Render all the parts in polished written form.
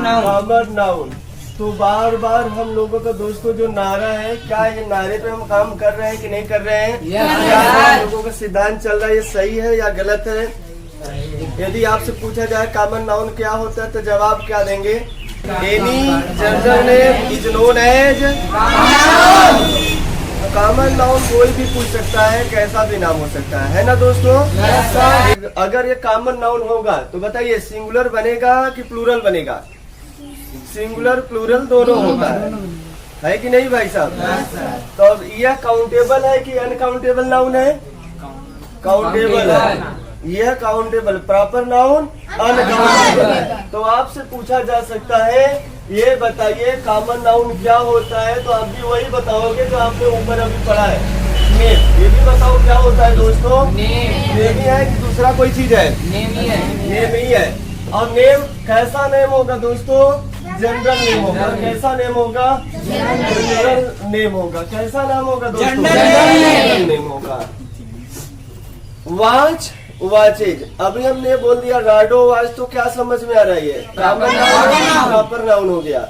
Common noun. तो बार बार हम लोगों का दोस्तों जो नारा है, क्या ये नारे पे हम काम कर रहे हैं कि नहीं कर रहे हैं? क्या हम लोगों का सिद्धांत चल रहा है ये सही है या गलत है? यदि आपसे पूछा जाए कॉमन नाउन क्या होता है तो जवाब क्या देंगे? Any general name is known as common noun. कोई भी पूछ सकता है, कैसा भी नाम हो सकता है ना दोस्तों? अगर ये कॉमन नाउन होगा तो बताइए सिंगुलर बनेगा कि प्लूरल बनेगा? सिंगुलर प्लूरल दोनों होता है कि नहीं भाई साहब? तो अब यह काउंटेबल है कि अनकाउंटेबल नाउन है? काउंटेबल है। यह काउंटेबल प्रॉपर नाउन अनकाउंटेबल है। तो आपसे पूछा जा सकता है ये बताइए कॉमन नाउन क्या होता है, तो आप भी वही बताओगे जो आपने ऊपर अभी पढ़ा है। नेम, ये भी बताओ क्या होता है दोस्तों? नेम ही है कि दूसरा कोई चीज है? नेम ही है। और नेम कैसा नेम होगा दोस्तों? जनरल नेम होगा। कैसा नेम होगा? जनरल नेम होगा। कैसा नाम होगा दोस्तों? जनरल नेम होगा। वॉच वॉचेज, अभी हमने बोल दिया राडो वॉच, तो क्या समझ में आ रहा है? कॉमन नाउन प्रॉपर नाउन हो गया।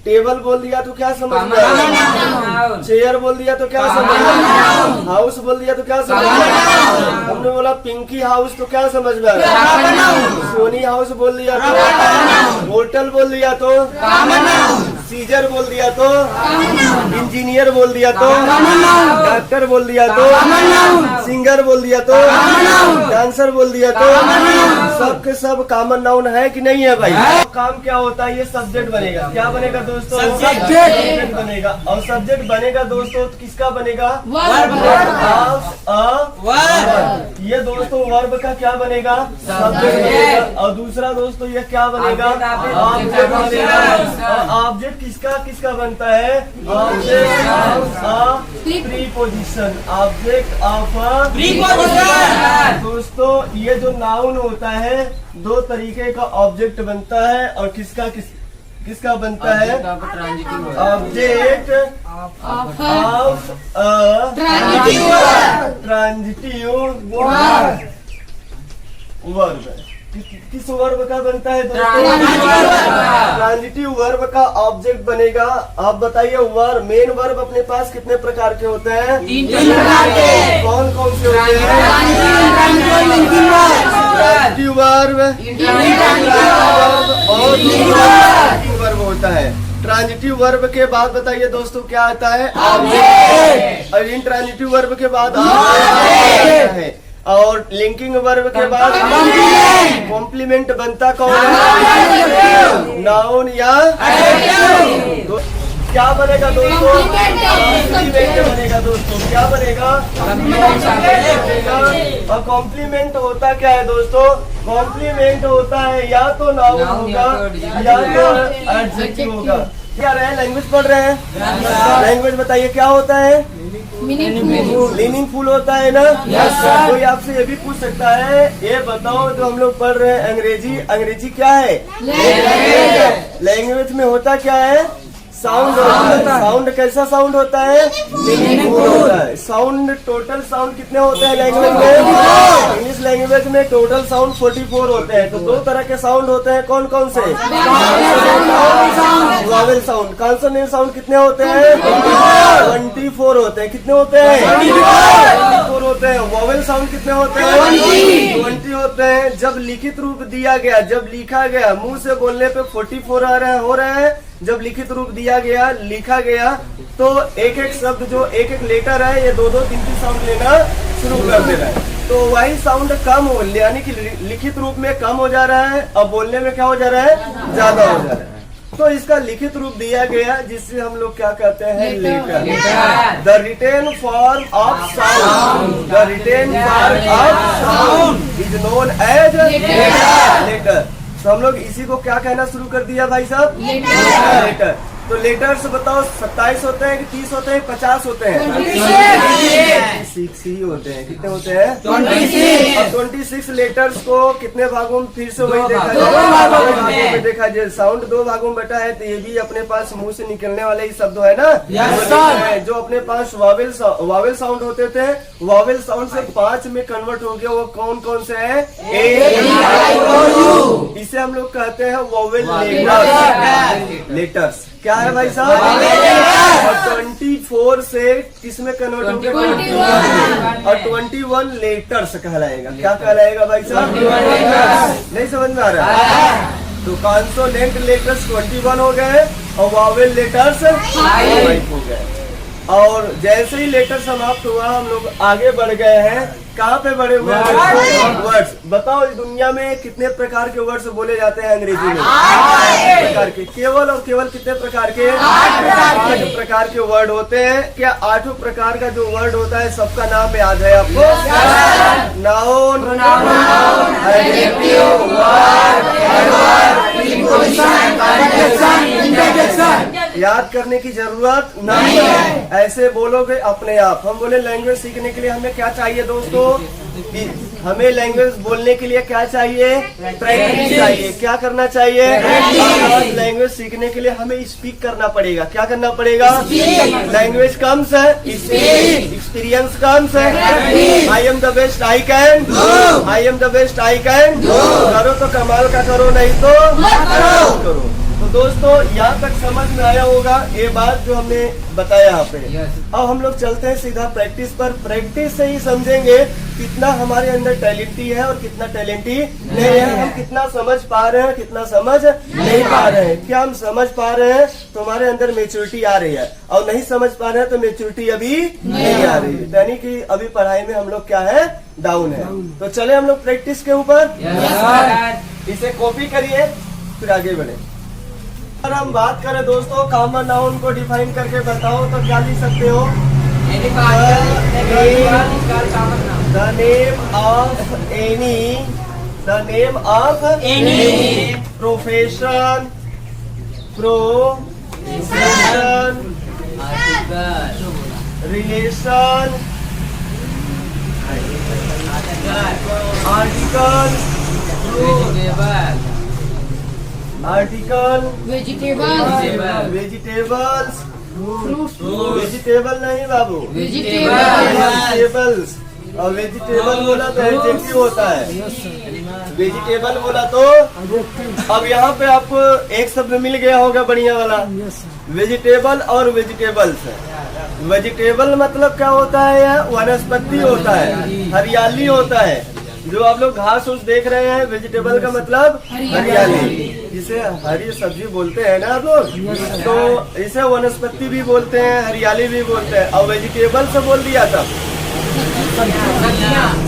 टेबल बोल दिया तो क्या समझ में आ रहा है? चेयर बोल दिया तो क्या समझ में आ रहा है? हाउस बोल दिया तो क्या समझ में आ रहा है? हमने बोला पिंकी हाउस तो क्या समझ में आ रहा है? सोनी हाउस बोल दिया तो? होटल बोल दिया तो? सीजर बोल दिया तो? इंजीनियर बोल दिया तो? डॉक्टर बोल दिया तो? सिंगर बोल दिया तो? डांसर बोल दिया तो? सब के सब कॉमन नाउन है कि नहीं है भाई? काम क्या होता है? ये सब्जेक्ट बनेगा। क्या बनेगा दोस्तों? सब्जेक्ट बनेगा। और सब्जेक्ट बनेगा दोस्तों तो किसका बनेगा? ये दोस्तों वर्ब का क्या बनेगा? सब्जेक्ट बनेगा। और दूसरा दोस्तों ये क्या बनेगा? ऑब्जेक्ट बनेगा। ऑब्जेक्ट किसका किसका बनता है? Object of preposition. Object of preposition. दोस्तों ये जो नाउन होता है दो तरीके का ऑब्जेक्ट बनता है, और किसका बनता है? Object of transitive verb. किस वर्ब का बनता है दोस्तों? ट्रांजिटिव वर्ब का ऑब्जेक्ट बनेगा। आप बताइए वर्ब, मेन वर्ब अपने पास कितने प्रकार के होते हैं? 3 प्रकार के। कौन कौन से होते हैं? ट्रांजिटिव वर्ब और वर्ब होता है। ट्रांजिटिव वर्ब के बाद बताइए दोस्तों क्या आता है? ऑब्जेक्ट। और इन ट्रांजिटिव वर्ब के बाद ऑब्जेक्ट है। और लिंकिंग वर्ब के बाद कॉम्प्लीमेंट बनता कौन है? नाउन या क्या बनेगा दोस्तों? बनेगा दोस्तों। क्या बनेगा? और कॉम्प्लीमेंट होता क्या है दोस्तों? कॉम्प्लीमेंट होता है या तो नाउन होगा या तो एडजेक्टिव होगा। क्या रहे लैंग्वेज पढ़ रहे हैं? लैंग्वेज बताइए क्या होता है? मीनिंगफुल होता है ना? कोई आपसे ये भी पूछ सकता है, ये बताओ जो हम लोग पढ़ रहे हैं अंग्रेजी, अंग्रेजी क्या है? लैंग्वेज में होता क्या है? साउंड होता है। साउंड कैसा साउंड होता है? मीनिंगफुल होता है। साउंड टोटल साउंड कितने होते हैं लैंग्वेज में? इंग्लिश लैंग्वेज में टोटल साउंड 44 होते हैं। तो दो तरह के साउंड होते हैं, कौन कौन से? Vowel sound. कॉन्सोनेंट साउंड कितने होते हैं? 24 होते हैं। कितने होते हैं? 24 होते हैं। वॉवेल साउंड कितने होते हैं? 20 होते हैं। जब लिखित रूप दिया गया, जब लिखा गया, मुंह से बोलने पे 44 हो रहे हैं। जब लिखित रूप दिया गया, लिखा गया, तो एक एक शब्द जो एक एक लेटर है ये 2-2, 3-3 साउंड लेना शुरू कर दे रहा है। तो वही साउंड कम हो, यानी कि लिखित रूप में कम हो जा रहा है और बोलने में क्या हो जा रहा है? ज्यादा हो जा रहा है। तो इसका लिखित रूप दिया गया जिससे हम लोग क्या कहते हैं? Letter. The written form of sound, the written form of sound is known as letter. तो हम लोग इसी को क्या कहना शुरू कर दिया भाई साहब? लेटर। तो लेटर्स बताओ 27 होते हैं कि 30 होते हैं, 50 होते हैं? 26 ही होते हैं। कितने होते हैं? 26। और 26 लेटर्स को कितने भागों में? फिर से वही देखा जाए, 2 भागों में देखा जाए। साउंड 2 भागों में बटा है, तो ये भी अपने पास मुंह से निकलने वाले ही शब्द है ना? जो अपने पास वावेल साउंड होते थे, वावेल साउंड से 5 में कन्वर्ट हो गया। वो कौन कौन से है? इसे हम लोग कहते हैं वोवेल लेटर। लेटर्स। क्या है भाई साहब? और 24 से किसमें कन्वर्ट होंगे? 21। और 21 लेटर्स कहलाएगा। क्या कहलाएगा भाई साहब? नहीं समझ में आ रहा है? तो कॉन्सोनेंट लेटर्स 21 हो गए और वावेल लेटर्स 5 हो गए। और जैसे ही लेटर समाप्त हुआ हम लोग आगे बढ़ गए हैं। कहाँ पे बढ़े हुए हैं? वर्ड्स। बताओ इस दुनिया में कितने प्रकार के वर्ड्स बोले जाते हैं अंग्रेजी में? 8 प्रकार के। केवल और केवल कितने प्रकार के? 8 प्रकार के वर्ड होते हैं। क्या 8 प्रकार का जो वर्ड होता है सबका नाम याद है आपको? नाउन, एडजेक्टिव, वर्ब, याद करने की जरूरत नहीं है, ऐसे बोलोगे अपने आप। हम बोले लैंग्वेज सीखने के लिए हमें क्या चाहिए दोस्तों? कि हमें लैंग्वेज बोलने के लिए क्या चाहिए? प्रैक्टिस चाहिए। क्या करना चाहिए? लैंग्वेज सीखने के लिए हमें स्पीक करना पड़ेगा। क्या करना पड़ेगा? लैंग्वेज कम्स है, एक्सपीरियंस कम्स है। I am the best I can, I am the best I can. करो तो कमाल का करो, नहीं तो मत करो। तो दोस्तों यहाँ तक समझ में आया होगा ये बात जो हमने बताया यहाँ पे। अब हम लोग चलते हैं सीधा प्रैक्टिस पर। प्रैक्टिस से ही समझेंगे कितना हमारे अंदर टैलेंटी है और कितना टैलेंटी नहीं है। हम कितना समझ पा रहे हैं, कितना समझ नहीं पा रहे हैं। क्या हम समझ पा रहे हैं तो हमारे अंदर मेच्योरिटी आ रही है, और नहीं समझ पा रहे हैं तो मेच्योरिटी अभी नहीं आ रही है। यानी कि अभी पढ़ाई में हम लोग क्या है? डाउन है। तो चले हम लोग प्रैक्टिस के ऊपर। इसे कॉपी करिए फिर आगे बढ़े। अगर हम बात करें दोस्तों कॉमन नाउन को डिफाइन करके बताओ तो क्या लिख सकते हो? The name of any, the name of any profession, relation, article, vegetables, vegetable नहीं बाबू, वेजिटेबल्स। और वेजिटेबल बोला तो एडजेक्टिव होता है, वेजिटेबल बोला तो। अब यहाँ पे आपको एक शब्द मिल गया होगा बढ़िया वाला, वेजिटेबल और वेजिटेबल्स। वेजिटेबल मतलब क्या होता है? यह वनस्पति होता है, हरियाली होता है। जो आप लोग घास उस देख रहे हैं, वेजिटेबल का मतलब हरियाली, जिसे हरी सब्जी बोलते हैं ना आप लोग। तो इसे वनस्पति भी बोलते हैं, हरियाली भी बोलते हैं। और वेजिटेबल से बोल दिया था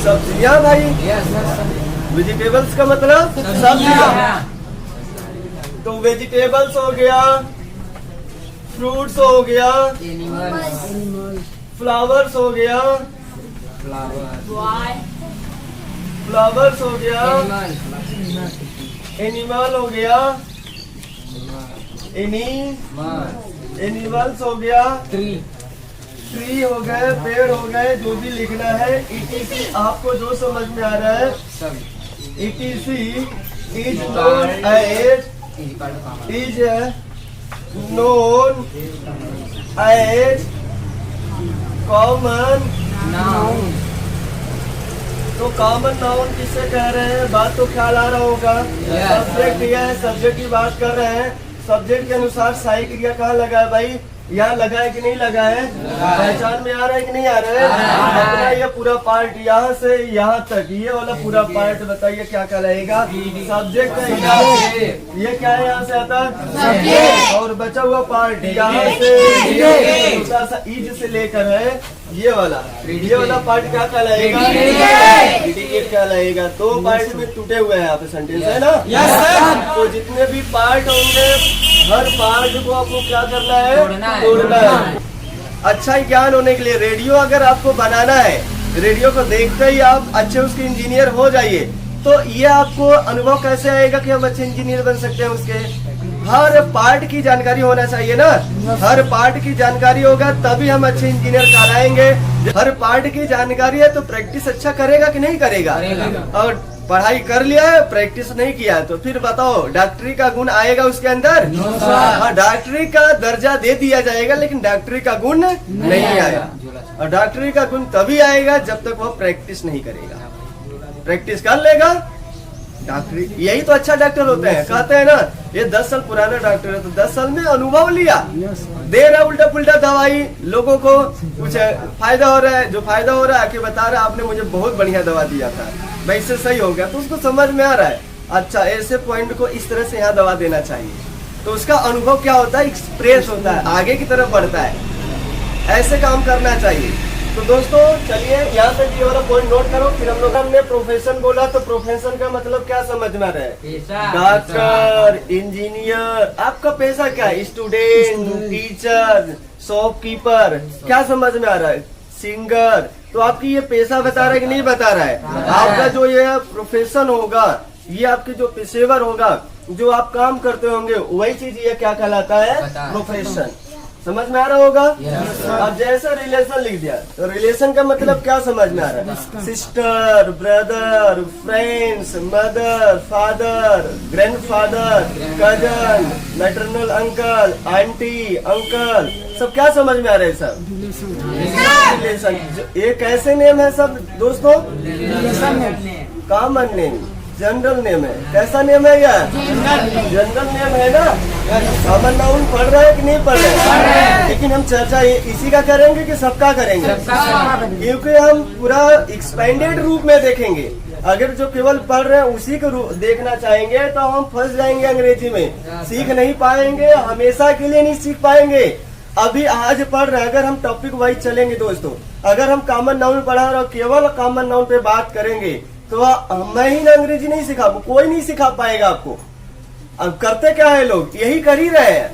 सब्जियां भाई। वेजिटेबल्स का मतलब सब्जियां। तो वेजिटेबल्स हो गया, फ्रूट्स हो गया, फ्लावर्स हो गया, फ्लावर्स हो गया, एनिमल हो गया, एनिमल्स हो गया, ट्री हो गए, पेड़ हो गए। जो भी लिखना है ETC आपको जो समझ में आ रहा है, ETC is known as, is known as common noun. तो कॉमन नाउन किसे कह रहे हैं? बात तो ख्याल आ रहा होगा। सब्जेक्ट दिया है, सब्जेक्ट की बात कर रहे हैं। सब्जेक्ट के अनुसार सही क्रिया कहाँ लगा है भाई? यहाँ लगा है कि नहीं लगा है? पहचान में आ रहा है कि नहीं आ रहा है? अपना ये पूरा पार्ट यहाँ से यहाँ तक, ये वाला पूरा पार्ट बताइए क्या कहलाएगा? सब्जेक्ट है। ये क्या है? यहाँ से आता है। और बचा हुआ पार्ट यहाँ से छोटा सा ईज से लेकर है ये वाला पार्ट क्या कहलाएगा? प्रीडिकेट कहलाएगा। दो पार्ट में टूटे हुए हैं यहाँ पे सेंटेंस है ना? तो जितने भी पार्ट होंगे हर पार्ट को आपको क्या करना है? तोड़ना है। अच्छा ज्ञान होने के लिए रेडियो अगर आपको बनाना है, रेडियो को देखते ही आप अच्छे उसके इंजीनियर हो जाइए, तो ये आपको अनुभव कैसे आएगा कि हम अच्छे इंजीनियर बन सकते हैं? उसके हर पार्ट की जानकारी होना चाहिए ना। हर पार्ट की जानकारी होगा तभी हम अच्छे इंजीनियर कहलाएंगे। हर पार्ट की जानकारी है तो प्रैक्टिस अच्छा करेगा कि नहीं करेगा? और पढ़ाई कर लिया है, प्रैक्टिस नहीं किया है, तो फिर बताओ डॉक्टरी का गुण आएगा उसके अंदर? हाँ, डॉक्टरी का दर्जा दे दिया जाएगा लेकिन डॉक्टरी का गुण नहीं आएगा। और डॉक्टरी का गुण तभी आएगा जब तक वो प्रैक्टिस नहीं करेगा। प्रैक्टिस कर लेगा डॉक्टरी यही तो अच्छा डॉक्टर होते हैं। कहते हैं ना ये 10 साल पुराना डॉक्टर है तो 10 साल में अनुभव लिया, दे रहा उल्टा पुल्टा दवाई, लोगों को कुछ फायदा हो रहा है, जो फायदा हो रहा है आके बता रहा है आपने मुझे बहुत बढ़िया दवा दिया था भाई, इससे सही हो गया, तो उसको समझ में आ रहा है अच्छा ऐसे पॉइंट को इस तरह से यहाँ दवा देना चाहिए, तो उसका अनुभव क्या होता है, एक्सप्रेस होता है, आगे की तरफ बढ़ता है। ऐसे काम करना चाहिए। तो दोस्तों चलिए यहाँ तक ये वाला पॉइंट नोट करो। फिर हम लोग हमने प्रोफेशन बोला तो प्रोफेशन का मतलब क्या समझ में आ रहा है, डॉक्टर, इंजीनियर, आपका पेशा क्या है, स्टूडेंट, टीचर, शॉपकीपर, क्या समझ में आ रहा है, सिंगर, तो आपकी ये पेशा बता रहा है कि नहीं बता रहा है। आपका जो ये प्रोफेशन होगा, ये आपके जो पेशेवर होगा, जो आप काम करते होंगे, वही चीज ये क्या कहलाता है, प्रोफेशन। समझ में आ रहा होगा। अब जैसे रिलेशन लिख दिया तो रिलेशन का मतलब क्या समझ में आ रहा है, sister, brother, friends, mother, father, grandfather, cousin, maternal uncle, aunty, uncle, सब क्या समझ में आ रहा है, सब रिलेशन। ये कैसे नेम है सब दोस्तों, कॉमन नेम, जनरल नेम है। कैसा नेम है यह, जनरल नेम है ना। कॉमन नाउन पढ़ रहा है कि नहीं पढ़ रहे हैं, लेकिन हम चर्चा इसी का करेंगे कि सबका करेंगे, क्योंकि हम पूरा एक्सपेंडेड रूप में देखेंगे। अगर जो केवल पढ़ रहे हैं उसी को देखना चाहेंगे तो हम फंस जाएंगे अंग्रेजी में, सीख नहीं पाएंगे, हमेशा के लिए नहीं सीख पाएंगे। अभी आज पढ़ रहे हैं, अगर हम टॉपिक वाइज चलेंगे दोस्तों, अगर हम कॉमन नाउन पढ़ा रहे और केवल कॉमन नाउन पे बात करेंगे तो मैं ही ना अंग्रेजी नहीं सिखा, कोई नहीं सिखा पाएगा आपको। अब करते क्या है लोग, यही कर ही रहे हैं,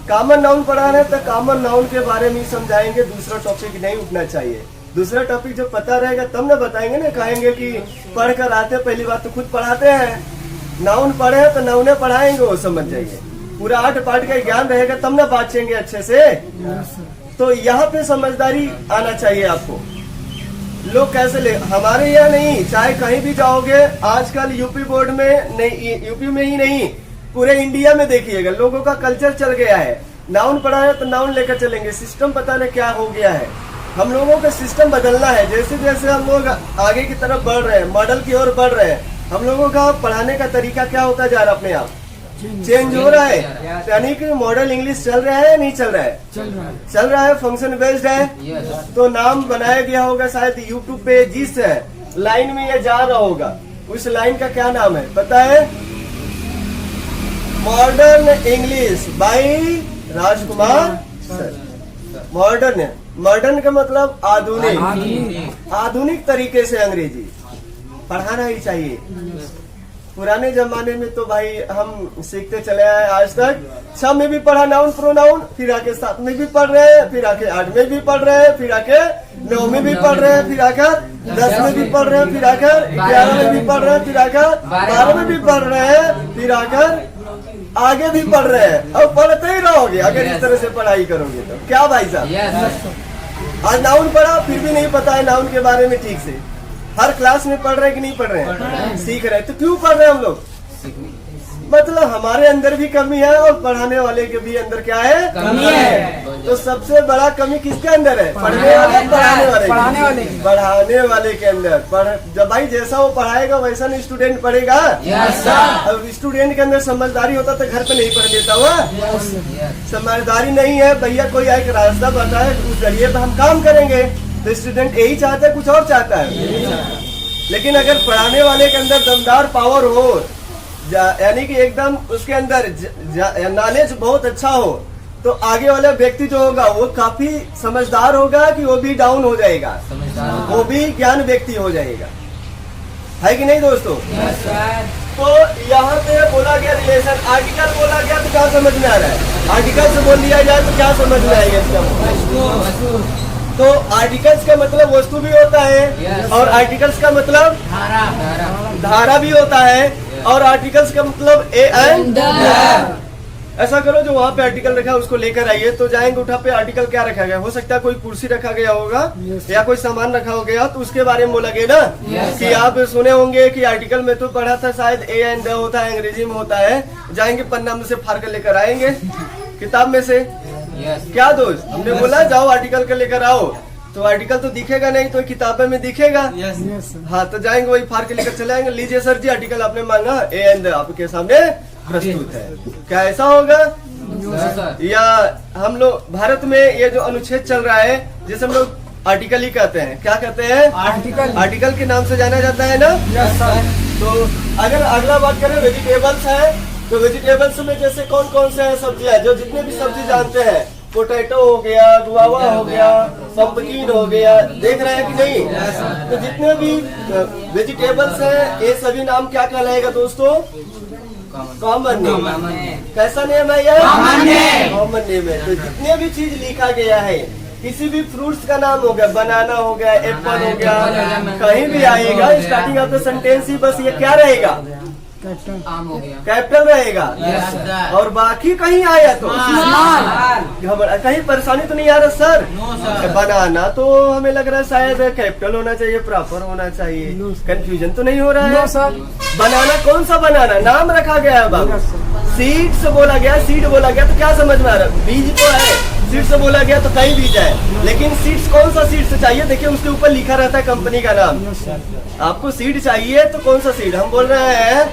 कॉमन नाउन पढ़ा रहे हैं तो कॉमन नाउन के बारे में समझाएंगे, दूसरा टॉपिक नहीं उठना चाहिए। दूसरा टॉपिक जब पता रहेगा तब ना बताएंगे ना, कहेंगे कि पढ़ कर आते, पहली बात तो खुद पढ़ाते हैं, नाउन पढ़े तो नाउने पढ़ाएंगे, वो समझ जाइए, पूरा 8 पाठ का ज्ञान रहेगा तब ना बाँचेंगे अच्छे से। तो यहाँ पे समझदारी आना चाहिए आपको। लोग कैसे ले, हमारे यहाँ नहीं, चाहे कहीं भी जाओगे आजकल यूपी बोर्ड में नहीं, यूपी में ही नहीं पूरे इंडिया में देखिएगा लोगों का कल्चर चल गया है, नाउन पढ़ा है तो नाउन लेकर चलेंगे, सिस्टम पता नहीं क्या हो गया है। हम लोगों का सिस्टम बदलना है, जैसे जैसे हम लोग आगे की तरफ बढ़ रहे हैं, मॉडल की ओर बढ़ रहे हैं, हम लोगों का पढ़ाने का तरीका क्या होता जा रहा है, अपने आप चेंज हो रहा है। यानी कि मॉडल इंग्लिश चल रहा है, नहीं चल रहा है, चल रहा है, फंक्शन बेस्ड है। तो नाम बनाया गया होगा शायद यूट्यूब पे, जिस लाइन में ये जा रहा होगा उस लाइन का क्या नाम है पता है, modern English by Rajkumar sir. Modern, modern का मतलब आधुनिक, आधुनिक तरीके से अंग्रेजी पढ़ाना ही चाहिए। पुराने जमाने में तो भाई हम सीखते चले आए आज तक, 6 में भी पढ़ा नाउन प्रोनाउन, फिर आके 7 में भी पढ़ रहे हैं, फिर आके 8 में भी पढ़ रहे हैं, फिर आके 9 में भी पढ़ रहे हैं, फिर आकर 10 में भी पढ़ रहे हैं, फिर आकर 11 में भी पढ़ रहे हैं, फिर आकर 12 में भी पढ़ रहे हैं, फिर आकर आगे भी पढ़ रहे हैं। अब पढ़ते ही रहोगे अगर इस तरह से पढ़ाई करोगे तो। क्या भाई साहब, आज नाउन पढ़ा फिर भी नहीं पता है नाउन के बारे में ठीक से, हर क्लास में पढ़ रहे हैं कि नहीं पढ़ रहे हैं, सीख रहे हैं, तो क्यों पढ़ रहे हैं हम लोग, मतलब हमारे अंदर भी कमी है और पढ़ाने वाले के भी अंदर क्या है, कमी है। तो सबसे बड़ा कमी किसके अंदर है, पढ़ने वाले, पढ़ाने वाले, पढ़ाने वाले के अंदर। जब भाई जैसा वो पढ़ाएगा वैसा नहीं स्टूडेंट पढ़ेगा। अब स्टूडेंट के अंदर समझदारी होता तो घर पे नहीं पढ़ लेता हुआ, समझदारी नहीं है, भैया कोई एक रास्ता बताए उस जरिए पे हम काम करेंगे, तो स्टूडेंट यही चाहता है, कुछ और चाहता है। लेकिन अगर पढ़ाने वाले के अंदर दमदार पावर हो, यानी कि एकदम उसके अंदर नॉलेज बहुत अच्छा हो, तो आगे वाला व्यक्ति जो होगा वो काफी समझदार होगा कि वो भी डाउन हो जाएगा, वो भी ज्ञान व्यक्ति हो जाएगा, है कि नहीं दोस्तों। तो यहाँ पे बोला गया रिलेशन, आर्टिकल बोला गया तो क्या समझ में आ रहा है, आर्टिकल से बोल दिया जाए तो क्या समझ में आएगा इसका। तो आर्टिकल्स का मतलब वस्तु भी होता है, और आर्टिकल्स का मतलब धारा भी होता है, और आर्टिकल्स का मतलब ए एंड। ऐसा करो जो वहाँ पे आर्टिकल रखा है उसको लेकर आइए, तो जाएंगे उठा पे आर्टिकल क्या रखा गया, हो सकता है कोई कुर्सी रखा गया होगा या कोई सामान रखा हो गया, तो उसके बारे में बोला गया ना कि आप सुने होंगे कि आर्टिकल में तो पढ़ा था शायद ए एंड द होता है, अंग्रेजी में होता है। जाएंगे पन्ना में से फाड़ कर लेकर आएंगे किताब में से, क्या दोस्त हमने बोला जाओ आर्टिकल के लेकर आओ, तो आर्टिकल तो दिखेगा नहीं, तो किताबें में दिखेगा। हाँ, तो जाएंगे वही फाड़ के लेकर चले आएंगे। लीजिए सर जी, आर्टिकल आपने मांगा, ए एंड आपके सामने प्रस्तुत है। क्या ऐसा होगा? या हम लोग भारत में ये जो अनुच्छेद चल रहा है, जिसे हम लोग आर्टिकल ही कहते हैं, क्या कहते हैं? आर्टिकल के नाम से जाना जाता है ना। तो अगर अगला बात करें वेजिटेबल्स है, तो वेजिटेबल्स में जैसे कौन कौन से सब्जियां, जो जितने भी सब्जी जानते हैं, पोटैटो हो गया, गुआवा हो गया, पंपकिन हो गया, देख रहे हैं कि नहीं? तो जितने भी वेजिटेबल्स हैं, ये सभी नाम क्या कहलाएगा दोस्तों? Common name. कैसा नेम है ये? कॉमन नेम है। तो जितने भी चीज लिखा गया है, किसी भी फ्रूट्स का नाम हो गया, बनाना हो गया, एप्पल हो गया, कहीं भी आएगा, स्टार्टिंग ऑफ द सेंटेंस ही बस ये क्या रहेगा? आम हो गया, कैपिटल रहेगा। और बाकी कहीं आया तो कहीं परेशानी तो नहीं आ रहा सर? बनाना तो हमें लग रहा है शायद कैपिटल होना चाहिए, प्रॉपर होना चाहिए, कंफ्यूजन तो नहीं हो रहा है सर? बनाना कौन सा बनाना नाम रखा गया है बाबू? सीड से बोला गया, सीड बोला गया तो क्या समझ में आ रहा है? बीज तो है, सीड से बोला गया तो कई बीज है, लेकिन सीड्स कौन सा सीड से चाहिए? देखिए उसके ऊपर लिखा रहता है कंपनी का नाम। आपको सीड चाहिए तो कौन सा सीड? हम बोल रहे हैं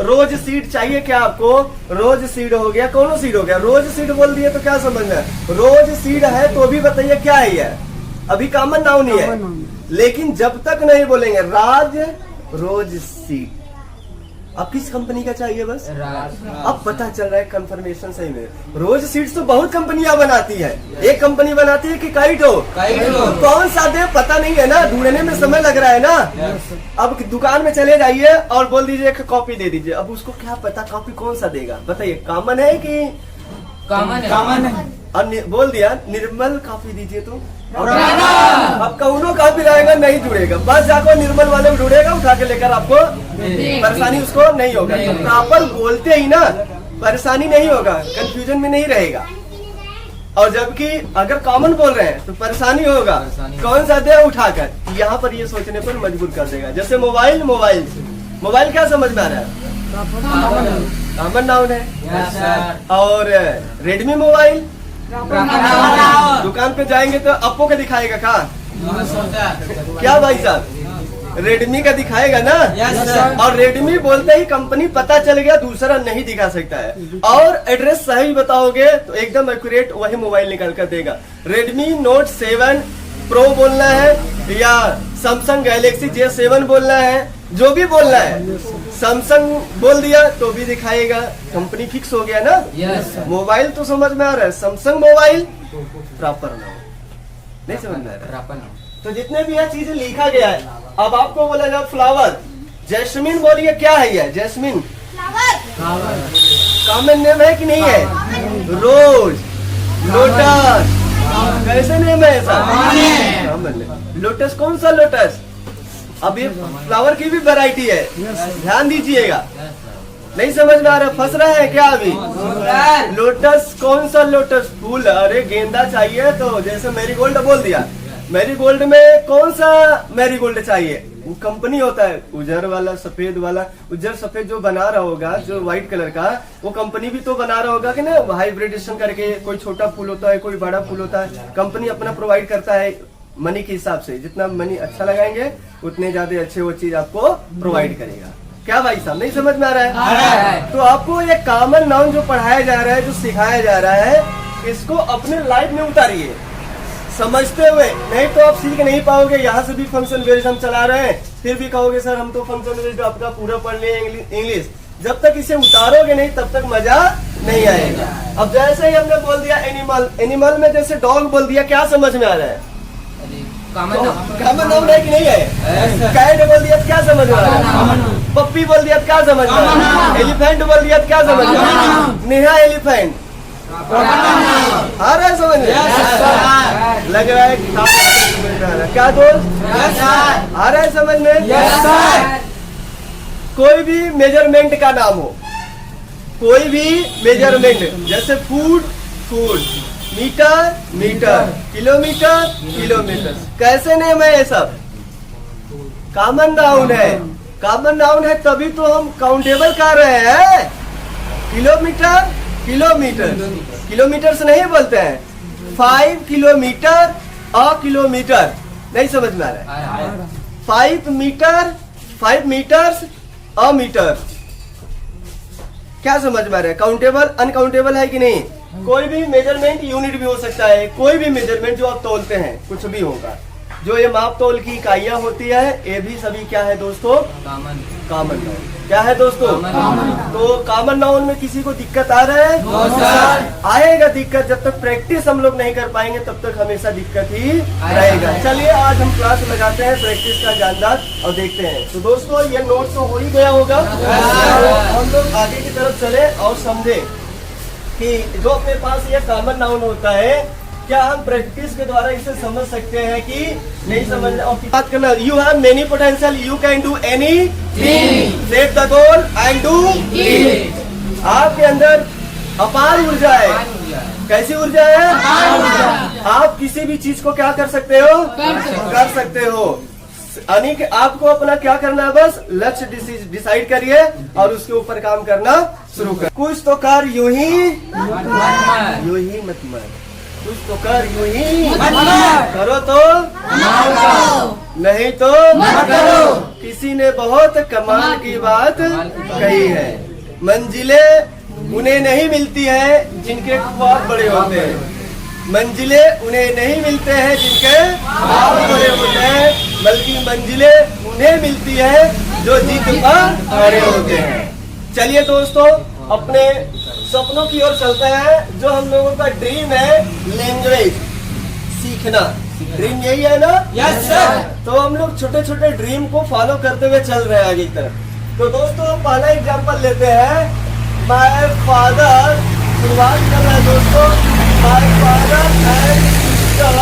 रोज सीड चाहिए क्या आपको? रोज सीड हो गया, कौन सीड हो गया? रोज सीड बोल दिए तो क्या समझना है? रोज सीड है तो भी बताइए क्या है ये? अभी कॉमन नाउन ही है, लेकिन जब तक नहीं बोलेंगे राज रोज सीड, अब किस कंपनी का चाहिए बस? अब पता चल रहा है कंफर्मेशन सही में। रोज सीड्स तो बहुत कंपनियां बनाती है, एक कंपनी बनाती है कि काइटो? तो कौन सा दे पता नहीं है ना, ढूंढने में समय लग रहा है ना। अब दुकान में चले जाइए और बोल दीजिए एक कॉपी दे दीजिए, अब उसको क्या पता कॉपी कौन सा देगा? बताइए, कॉमन है कि कॉमन है? और बोल दिया निर्मल कॉफी दीजिए तो अब कौनो कॉफी रहेगा नहीं जुड़ेगा, बस जाकर निर्मल वाले को ढूंढेगा, उठा के लेकर आपको परेशानी उसको नहीं होगा। तो प्रॉपर बोलते ही ना परेशानी नहीं होगा, कंफ्यूजन में नहीं रहेगा। और जबकि अगर कॉमन बोल रहे हैं तो परेशानी होगा, कौन सा दे उठाकर, यहाँ पर ये सोचने पर मजबूर कर देगा। जैसे मोबाइल, मोबाइल क्या समझ में आ रहा है? कॉमन नाउन है। और रेडमी मोबाइल दुकान पे जाएंगे तो अप्पो का दिखाएगा क्या भाई साहब? रेडमी का दिखाएगा ना। और रेडमी बोलते ही कंपनी पता चल गया, दूसरा नहीं दिखा सकता है। और एड्रेस सही बताओगे तो एकदम एक्यूरेट वही मोबाइल निकाल कर देगा। रेडमी नोट 7 प्रो बोलना है या सैमसंग गैलेक्सी J7 बोलना है, जो भी बोलना है सैमसंग बोल दिया तो भी दिखाएगा, कंपनी फिक्स हो गया ना। मोबाइल तो समझ में आ रहा है, सैमसंग मोबाइल प्रॉपर नाम नहीं समझ में आ रहा है। तो जितने भी यह चीजें लिखा गया है, अब आपको बोला जाए फ्लावर, जैस्मिन बोलिए क्या है यह? जैस्मिन कॉमन नेम है कि नहीं है? रोज, लोटस, कैसे नेम है ऐसा? लोटस कौन सा लोटस? अब ये फ्लावर की भी वैरायटी है, ध्यान दीजिएगा। नहीं समझ में आ रहा, फंस रहा है क्या अभी? लोटस कौन सा लोटस? फूल, अरे गेंदा चाहिए तो जैसे मैरीगोल्ड बोल दिया, मैरीगोल्ड में कौन सा मैरीगोल्ड चाहिए? वो कंपनी होता है, उजर वाला, सफेद वाला। उजर सफेद जो बना रहा होगा, जो व्हाइट कलर का, वो कंपनी भी तो बना रहा होगा कि ना, हाइब्रिडेशन करके। कोई छोटा फूल होता है, कोई बड़ा फूल होता है, कंपनी अपना प्रोवाइड करता है मनी के हिसाब से। जितना मनी अच्छा लगाएंगे उतने ज्यादा अच्छे वो चीज आपको प्रोवाइड करेगा। क्या भाई साहब नहीं समझ में आ रहा है? तो आपको ये कॉमन नाउन जो पढ़ाया जा रहा है, जो सिखाया जा रहा है, इसको अपने लाइफ में उतारिए समझते हुए, नहीं तो आप सीख नहीं पाओगे। यहाँ से भी फंक्शन वेरिएशन हम चला रहे हैं, फिर भी कहोगे सर हम तो फंक्शन वेरिएशन आपका पूरा पढ़ लिए इंग्लिश। जब तक इसे उतारोगे नहीं तब तक मजा नहीं आएगा। अब जैसे ही हमने बोल दिया एनिमल, एनिमल में जैसे डॉग बोल दिया, क्या समझ में आ रहा है? कॉमन नाउन है कि नहीं है? कैट बोल दिया क्या समझ में आ रहा है? पप्पी बोल दिया क्या समझ में आ रहा है? एलिफेंट बोल दिया क्या समझ में आ रहा है? नेहा एलिफेंट आ रहा है समझ में? लग रहा है कि समझ में आ रहा है। क्या दोस्त आ रहा है समझ में? कोई भी मेजरमेंट का नाम हो, कोई भी मेजरमेंट, जैसे foot, foot, metre, metre, kilometre, kilometre, कैसे नेम है ये सब? कॉमन नाउन है। कॉमन नाउन है तभी तो हम काउंटेबल कर रहे हैं। किलोमीटर, किलोमीटर, किलोमीटर से नहीं बोलते हैं। 5 किलोमीटर अ किलोमीटर, नहीं समझ में आ रहा है। 5 मीटर, 5 मीटर्स अ मीटर, क्या समझ में आ रहा है? काउंटेबल अनकाउंटेबल है कि नहीं? कोई भी मेजरमेंट यूनिट भी हो सकता है, कोई भी मेजरमेंट जो आप तोलते हैं कुछ भी होगा। जो ये माप तोल की इकाइयां होती है ये भी सभी क्या है दोस्तों? Common noun. क्या है दोस्तों? तो कॉमन नाउन में किसी को दिक्कत आ रहा है? आएगा दिक्कत, जब तक प्रैक्टिस हम लोग नहीं कर पाएंगे तब तक हमेशा दिक्कत ही रहेगा। चलिए आज हम क्लास लगाते हैं प्रैक्टिस का जानदार और देखते हैं। तो दोस्तों ये नोट तो हो ही गया होगा, हम लोग आगे की तरफ चले और समझे कि जो अपने पास ये कॉमन नाउन होता है क्या हम प्रैक्टिस के द्वारा इसे समझ सकते हैं कि नहीं समझ। और बात करना, you have many potential, you can do any set the goal and do it. आपके अंदर अपार ऊर्जा है। कैसी ऊर्जा है? आप किसी भी चीज को क्या कर सकते हो? कर सकते हो। यानी कि आपको अपना क्या करना है, बस लक्ष्य डिसाइड करिए और उसके ऊपर काम करना शुरू कर। कुछ तो कर यूं ही मत मर, कुछ तो कर यूं ही करो तो नहीं तो मत करो। किसी ने बहुत कमाल की बात कही है, मंजिलें उन्हें नहीं मिलती है जिनके ख्वाब बड़े होते हैं। मंजिलें उन्हें नहीं मिलते हैं जिनके ख्वाब बड़े होते हैं, बल्कि मंजिलें उन्हें मिलती है जो जीत पर अड़े होते हैं। चलिए दोस्तों अपने सपनों की ओर चलते हैं। जो हम लोगों का ड्रीम है लैंग्वेज सीखना, ड्रीम यही है ना? Yes sir. तो हम लोग छोटे छोटे ड्रीम को फॉलो करते हुए चल रहे हैं आगे की तरफ। तो दोस्तों पहला एग्जांपल लेते हैं, माय फादर। शुरुआत कर रहे हैं दोस्तों, my father and sister,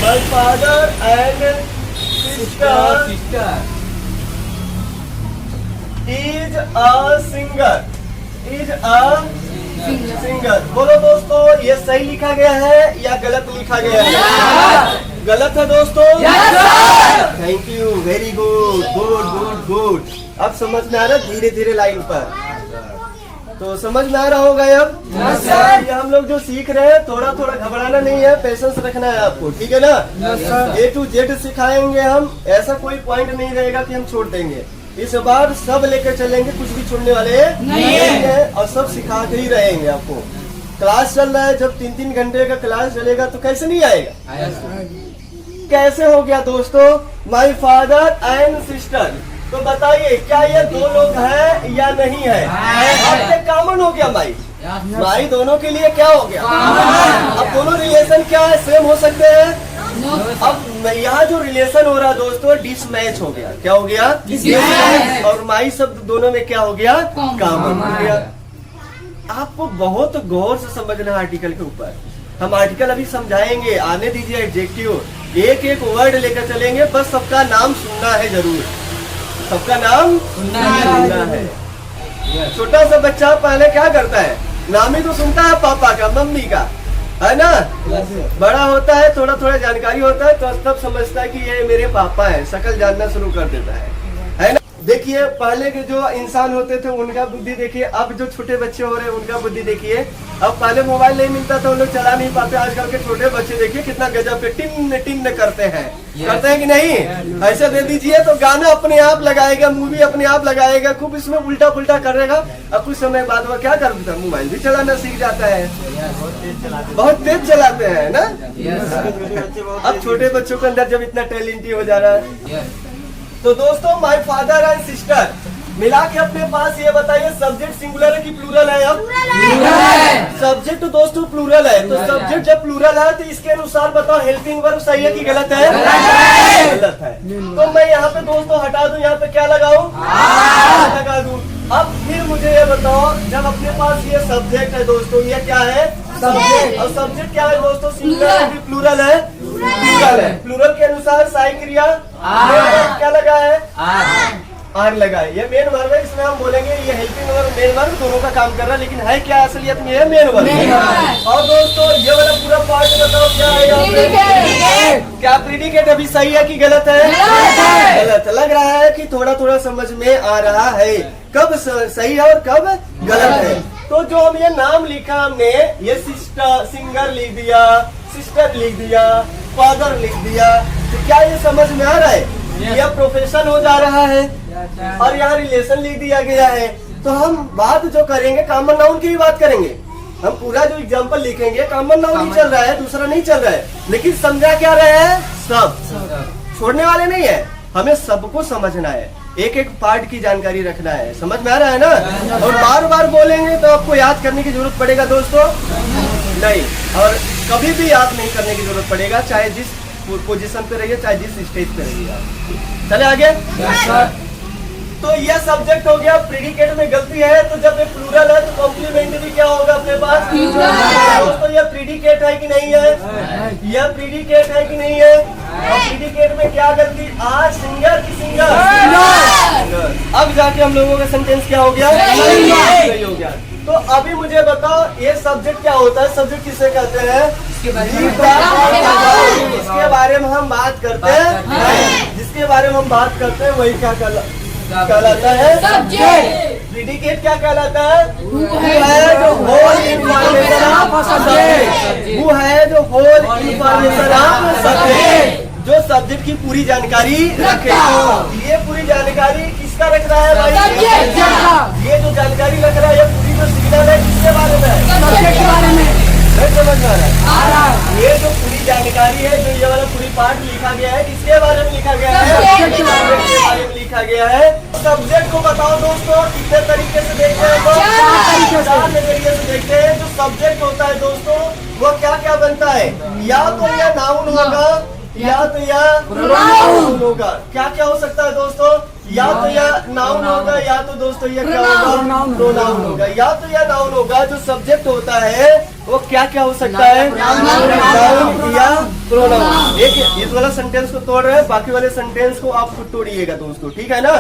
my father and sister is a singer, is a singer. बोलो दोस्तों ये सही लिखा गया है या गलत लिखा गया है? गलत है दोस्तों। Thank you, very good, good good good. अब समझ में आ रहा है धीरे धीरे लाइन पर, तो समझ में आ रहा होगा अब। ये हम लोग जो सीख रहे हैं थोड़ा थोड़ा घबराना नहीं है, पेशेंस रखना है आपको, ठीक है ना? A to Z सिखाएंगे हम, ऐसा कोई पॉइंट नहीं रहेगा कि हम छोड़ देंगे। इस बार सब लेकर चलेंगे, कुछ भी छोड़ने वाले नहीं है और सब सिखाते ही रहेंगे आपको। क्लास चल रहा है, जब 3-3 घंटे का क्लास चलेगा तो कैसे नहीं आएगा? कैसे हो गया दोस्तों? My father and sister. तो बताइए क्या ये दो लोग हैं या नहीं है? अब कॉमन हो गया माई, माई दोनों के लिए क्या हो गया? अब दोनों रिलेशन क्या है? सेम हो सकते हैं। अब यहाँ जो रिलेशन हो रहा है दोस्तों डिसमैच हो गया। क्या हो गया? डिसमैच। और माई शब्द दोनों में क्या हो गया? कॉमन हो गया। आपको बहुत गौर से समझना है आर्टिकल के ऊपर। हम आर्टिकल अभी समझाएंगे, आने दीजिए एडजेक्टिव, एक एक वर्ड लेकर चलेंगे, बस सबका नाम सुनना है जरूर, सबका नाम सुनना है। छोटा सा बच्चा पहले क्या करता है? नाम ही तो सुनता है पापा का, मम्मी का, है ना? बड़ा होता है थोड़ा थोड़ा जानकारी होता है तो तब समझता है कि ये मेरे पापा है, शक्ल जानना शुरू कर देता है ना? देखिए पहले के जो इंसान होते थे उनका बुद्धि देखिए, अब जो छोटे बच्चे हो रहे हैं उनका बुद्धि देखिए। अब पहले मोबाइल नहीं मिलता था, उन लोग चला नहीं पाते। आजकल के छोटे बच्चे देखिए कितना गजब पे टिन टिन करते हैं, करते हैं कि नहीं? ऐसे दे दीजिए तो गाना अपने आप लगाएगा, मूवी अपने आप लगाएगा, खूब इसमें उल्टा पुल्टा करेगा। अब कुछ समय बाद वो क्या कर देता है? मोबाइल भी चलाना सीख जाता है, बहुत तेज चलाते हैं ना। अब छोटे बच्चों के अंदर जब इतना टैलेंट हो जा रहा है। तो दोस्तों माय फादर एंड सिस्टर मिला के अपने पास ये बताइए सब्जेक्ट सिंगुलर है कि प्लूरल है? अब सब्जेक्ट तो दोस्तों प्लूरल है, तो सब्जेक्ट जब प्लूरल है तो इसके अनुसार बताओ हेल्पिंग वर्ब सही है कि गलत है? गलत है। तो मैं यहाँ पे दोस्तों हटा दूं, यहाँ पे क्या लगाऊं? लगा दूं। अब फिर मुझे ये बताओ जब अपने पास ये सब्जेक्ट है दोस्तों, ये क्या है? सब्जेक्ट। और सब्जेक्ट क्या है दोस्तों? सिंगुलर है कि प्लूरल है? प्लूरल है। प्लूरल के अनुसार सहायक क्रिया क्या लगा है? आर लगा है। ये मेन वर्ब है, इसमें हम बोलेंगे ये हेल्पिंग वर्ब मेन वर्ब दोनों का काम कर रहा है, लेकिन है क्या असलियत में? ये मेन वर्ब। और दोस्तों ये वाला पूरा पार्ट बताओ क्या है? क्या प्रीडिकेट अभी सही है कि गलत है? गलत। लग रहा है कि थोड़ा थोड़ा समझ में आ रहा है कब सही है और कब गलत है। तो जो हम ये नाम लिखा हमने, ये सिस्टर सिंगर लिख दिया, सिस्टर लिख दिया, फादर लिख दिया, तो क्या ये समझ में आ रहा है? यह प्रोफेशन हो जा रहा है और यहाँ रिलेशन लिख दिया गया है। तो हम बात जो करेंगे कॉमन नाउन की ही बात करेंगे। हम पूरा जो एग्जाम्पल लिखेंगे कॉमन नाउन ही चल रहा है, दूसरा नहीं चल रहा है। लेकिन समझा क्या रहे हैं? सब छोड़ने वाले नहीं है, हमें सबको समझना है, एक एक पार्ट की जानकारी रखना है। समझ में आ रहा है ना? और बार बार बोलेंगे तो आपको याद करने की जरूरत पड़ेगा दोस्तों नहीं, और कभी भी याद नहीं करने की जरूरत पड़ेगा, चाहे जिस पोजीशन पे रहिए, चाहे जिस स्टेज पे रहिए आप। चले आगे। तो यह सब्जेक्ट हो गया। प्रीडिकेट में गलती है, तो जब ये प्लूरल है तो कॉम्प्लीमेंट्री क्या होगा अपने पास? दोस्तों यह प्रीडिकेट है कि नहीं है? यह प्रीडिकेट है कि नहीं है? और प्रीडिकेट में क्या गलती? आज सिंगर की सिंगर। अब जाके हम लोगों का सेंटेंस क्या हो गया? सही हो गया। तो अभी मुझे बताओ ये सब्जेक्ट क्या होता है? सब्जेक्ट किसे कहते हैं? जिसके बारे में हम बात करते हैं, जिसके बारे में हम बात करते हैं वही क्या कहलाता है? सब्जेक्ट। प्रीडिकेट क्या कहलाता है? वो है जो होल इंफॉर्मेशन ऑफ सब्जेक्ट, वो है जो होल इंफॉर्मेशन ऑफ सब्जेक्ट, जो सब्जेक्ट की पूरी जानकारी रखे। ये पूरी जानकारी किसका रख रहा है भाई? ये जो जानकारी रख रहा है, ये पूरी जो सिग्नल है किसके बारे में है? सब्जेक्ट के बारे में। समझ में आ रहा है? ये जो पूरी जानकारी है, जो ये वाला पूरी पार्ट लिखा गया है, किसके बारे में लिखा गया है? सब्जेक्ट के बारे में लिखा गया है। सब्जेक्ट को बताओ दोस्तों कितने तरीके से देखते हैं? चार नजरिए से देखते हैं। जो सब्जेक्ट होता है दोस्तों वो क्या क्या बनता है? या तो यह नाउन होगा, या तो यह प्रोनाउन होगा। क्या क्या हो सकता है दोस्तों? या तो यह नाउन होगा, या तो दोस्तों यह क्या होगा? प्रोनाउन होगा। या तो यह नाउन होगा। जो सब्जेक्ट होता है वो क्या क्या हो सकता है? नाउन या प्रोनाउन। एक इस वाला सेंटेंस को तोड़ रहे हैं, बाकी वाले सेंटेंस को आप खुद तोड़िएगा दोस्तों, ठीक है ना?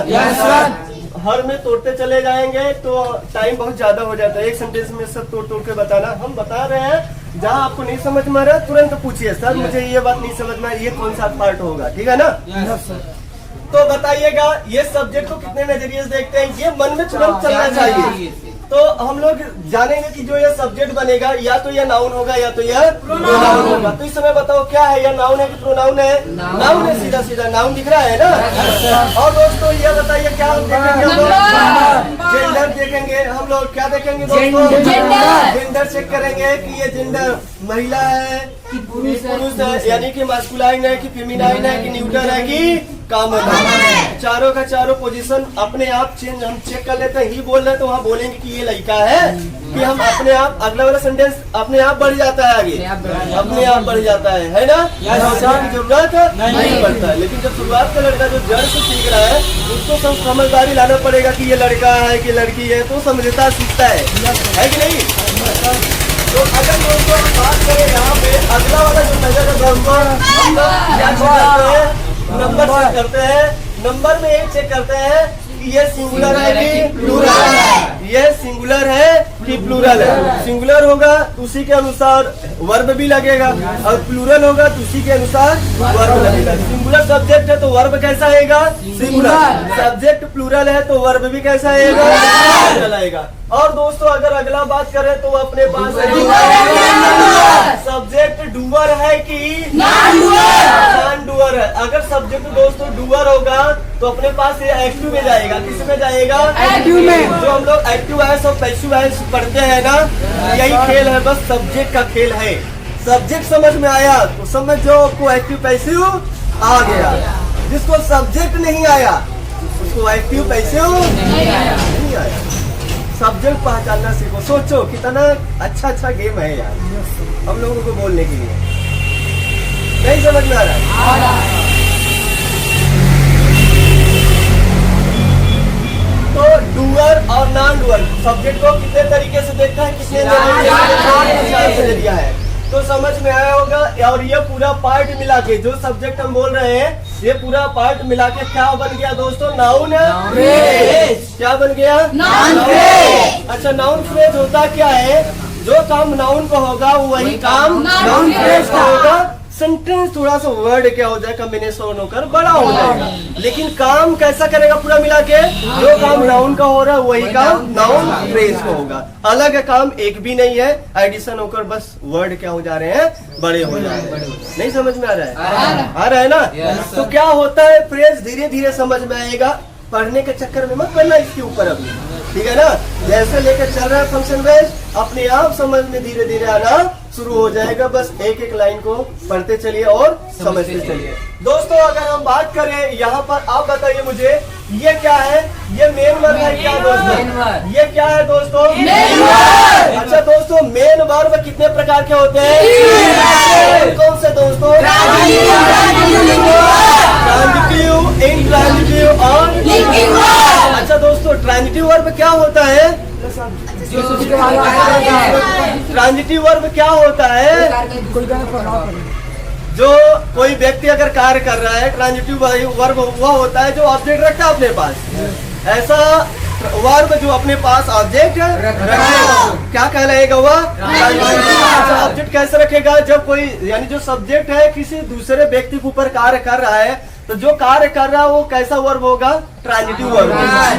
हर में तोड़ते चले जाएंगे तो टाइम बहुत ज्यादा हो जाता है। एक सेंटेंस में सब तोड़ तोड़ के बताना। हम बता रहे हैं, जहाँ आपको नहीं समझ में आ रहा है तुरंत पूछिए, सर मुझे ये बात नहीं समझ में आ रही, ये कौन सा पार्ट होगा, ठीक है ना? तो बताइएगा ये सब्जेक्ट को कितने नजरिए से देखते हैं? ये मन में तुरंत चलना चाहिए। तो हम लोग जानेंगे कि जो ये सब्जेक्ट बनेगा या तो यह नाउन होगा या तो यह प्रोनाउन होगा। तो इस समय बताओ क्या है, यह नाउन है कि प्रोनाउन है? नाउन है, सीधा सीधा नाउन दिख रहा है ना। और दोस्तों ये बताइए क्या हम देखेंगे? जेंडर देखेंगे हम लोग। क्या देखेंगे दोस्तों? जेंडर चेक करेंगे कि ये जेंडर महिला है कि पुरुष है, यानी कि मास्कुलाइन है कि फेमिनाइन है कि न्यूट्रल है कि कॉमन है। चारों का चारों पोजीशन अपने आप चेंज हम चेक कर लेते हैं। ही बोल रहे हैं तो वहाँ बोलेंगे कि ये लड़का है, कि हम अपने आप अगला वाला सेंटेंस अपने आप बढ़ जाता है, आगे अपने आप बढ़ जाता है ना? की जरूरत नहीं पड़ता है। लेकिन जब शुरुआत का लड़का जो जड़ से सीख रहा है उसको समझदारी लाना पड़ेगा कि ये लड़का है कि लड़की है, तो समझता सीखता है कि नहीं? तो अगर दोस्तों हम बात करें यहाँ पे अगला वाला जो नजर है दोस्तों, हम लोग क्या करते हैं? नंबर चेक करते हैं। नंबर में एक चेक करते हैं कि ये सिंगुलर है कि प्लूरल है। ये सिंगुलर है कि प्लूरल है? सिंगुलर होगा तो उसी के अनुसार वर्ब भी लगेगा, और प्लूरल होगा तो उसी के अनुसार वर्ब लगेगा। सिंगुलर सब्जेक्ट है तो वर्ब कैसा आएगा? सिंगुलर। सब्जेक्ट प्लूरल है तो वर्ब भी कैसा आएगा? और दोस्तों अगर अगला बात करें तो अपने पास सब्जेक्ट डूअर है कि नॉन डूअर है? अगर सब्जेक्ट दोस्तों डूअर होगा तो अपने पास ये एक्टिव में जाएगा। किस में जाएगा? एक्टिव में। जो हम लोग एक्टिव है सब पैसिव है पढ़ते हैं ना, यही खेल है, बस सब्जेक्ट का खेल है। सब्जेक्ट समझ में आया तो समझो आपको एक्टिव पैसिव आ गया। जिसको सब्जेक्ट नहीं आया उसको एक्टिव पैसिव नहीं आया। सब्जेक्ट पहचानना सीखो। सोचो कितना अच्छा गेम है यार हम लोगों को बोलने के लिए। नहीं समझ में आ रहा है? तो डूअर और नॉन डूअर सब्जेक्ट को कितने तरीके से देखा है? कितने नजरिया है? तो समझ में आया होगा। और ये पूरा पार्ट मिला के जो सब्जेक्ट हम बोल रहे हैं, ये पूरा पार्ट मिला के क्या बन गया दोस्तों? Noun phrase. क्या बन गया? Noun phrase. अच्छा नाउन फ्रेज होता क्या है? जो काम नाउन को होगा वही काम नाउन फ्रेज का होगा। सेंटेंस थोड़ा सा वर्ड क्या हो जाए कॉम्बिनेशन होकर बड़ा हो जाएगा, लेकिन काम कैसा करेगा पूरा मिला के? जो काम नाउन का हो रहा है वही काम नाउन फ्रेज का होगा। अलग काम एक भी नहीं है, एडिशन होकर बस वर्ड क्या हो जा रहे हैं? बड़े हो जा रहे हैं। नहीं समझ में आ रहा है? आ रहा है ना? तो क्या होता है, फ्रेज धीरे धीरे समझ में आएगा, पढ़ने के चक्कर में मत पढ़ना इसके ऊपर अभी, ठीक है ना? जैसे लेकर चल रहा है फंक्शन बेस, अपने आप समझ में धीरे धीरे आना शुरू हो जाएगा। बस एक एक लाइन को पढ़ते चलिए और समझते चलिए। दोस्तों अगर हम बात करें यहाँ पर, आप बताइए मुझे ये क्या है? ये मेन वर्ब है क्या दोस्तों? ये क्या है दोस्तों? Main verb. अच्छा दोस्तों, मेन वर्ब कितने प्रकार के होते हैं? कौन से दोस्तों? ट्रांजिटिव, इंट्रांजिटिव और लिंकिंग वर्ब। अच्छा दोस्तों, ट्रांजिटिव वर्ब क्या होता है? ट्रांजिटिव वर्ब क्या होता है? जो कोई व्यक्ति अगर कार्य कर रहा है, ट्रांजिटिव वर्ब वह होता है जो ऑब्जेक्ट रखता है अपने पास। ऐसा वर्ब जो अपने पास ऑब्जेक्ट रखेगा क्या कहलाएगा? वह ऑब्जेक्ट कैसे रखेगा? जब कोई यानी जो सब्जेक्ट है किसी दूसरे व्यक्ति के ऊपर कार्य कर रहा है, तो जो कार्य कर रहा है वो कैसा वर्ब होगा? Transitive verb.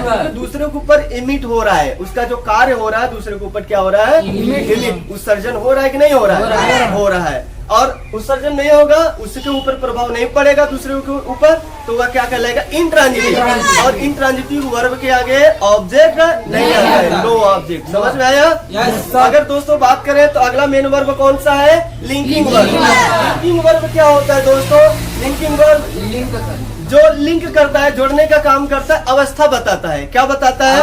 तो दूसरे के ऊपर इमिट हो रहा है, उसका जो कार्य हो रहा है दूसरे के ऊपर क्या हो रहा है? इमिट। उत्सर्जन हो रहा है कि नहीं हो रहा है? हो रहा है। और उत्सर्जन नहीं होगा, उसके ऊपर प्रभाव नहीं पड़ेगा दूसरे के ऊपर, तो वह क्या कहलाएगा? इंट्रांजिटिव। और इंट्रांजिटिव वर्ब के आगे ऑब्जेक्ट नहीं आता है, नो ऑब्जेक्ट। समझ में आया? अगर दोस्तों बात करें तो अगला मेन वर्ब कौन सा है? Linking verb. लिंकिंग वर्ब क्या होता है दोस्तों? लिंकिंग वर्ब जो लिंक करता है, जोड़ने का काम करता है, अवस्था बताता है। क्या बताता है?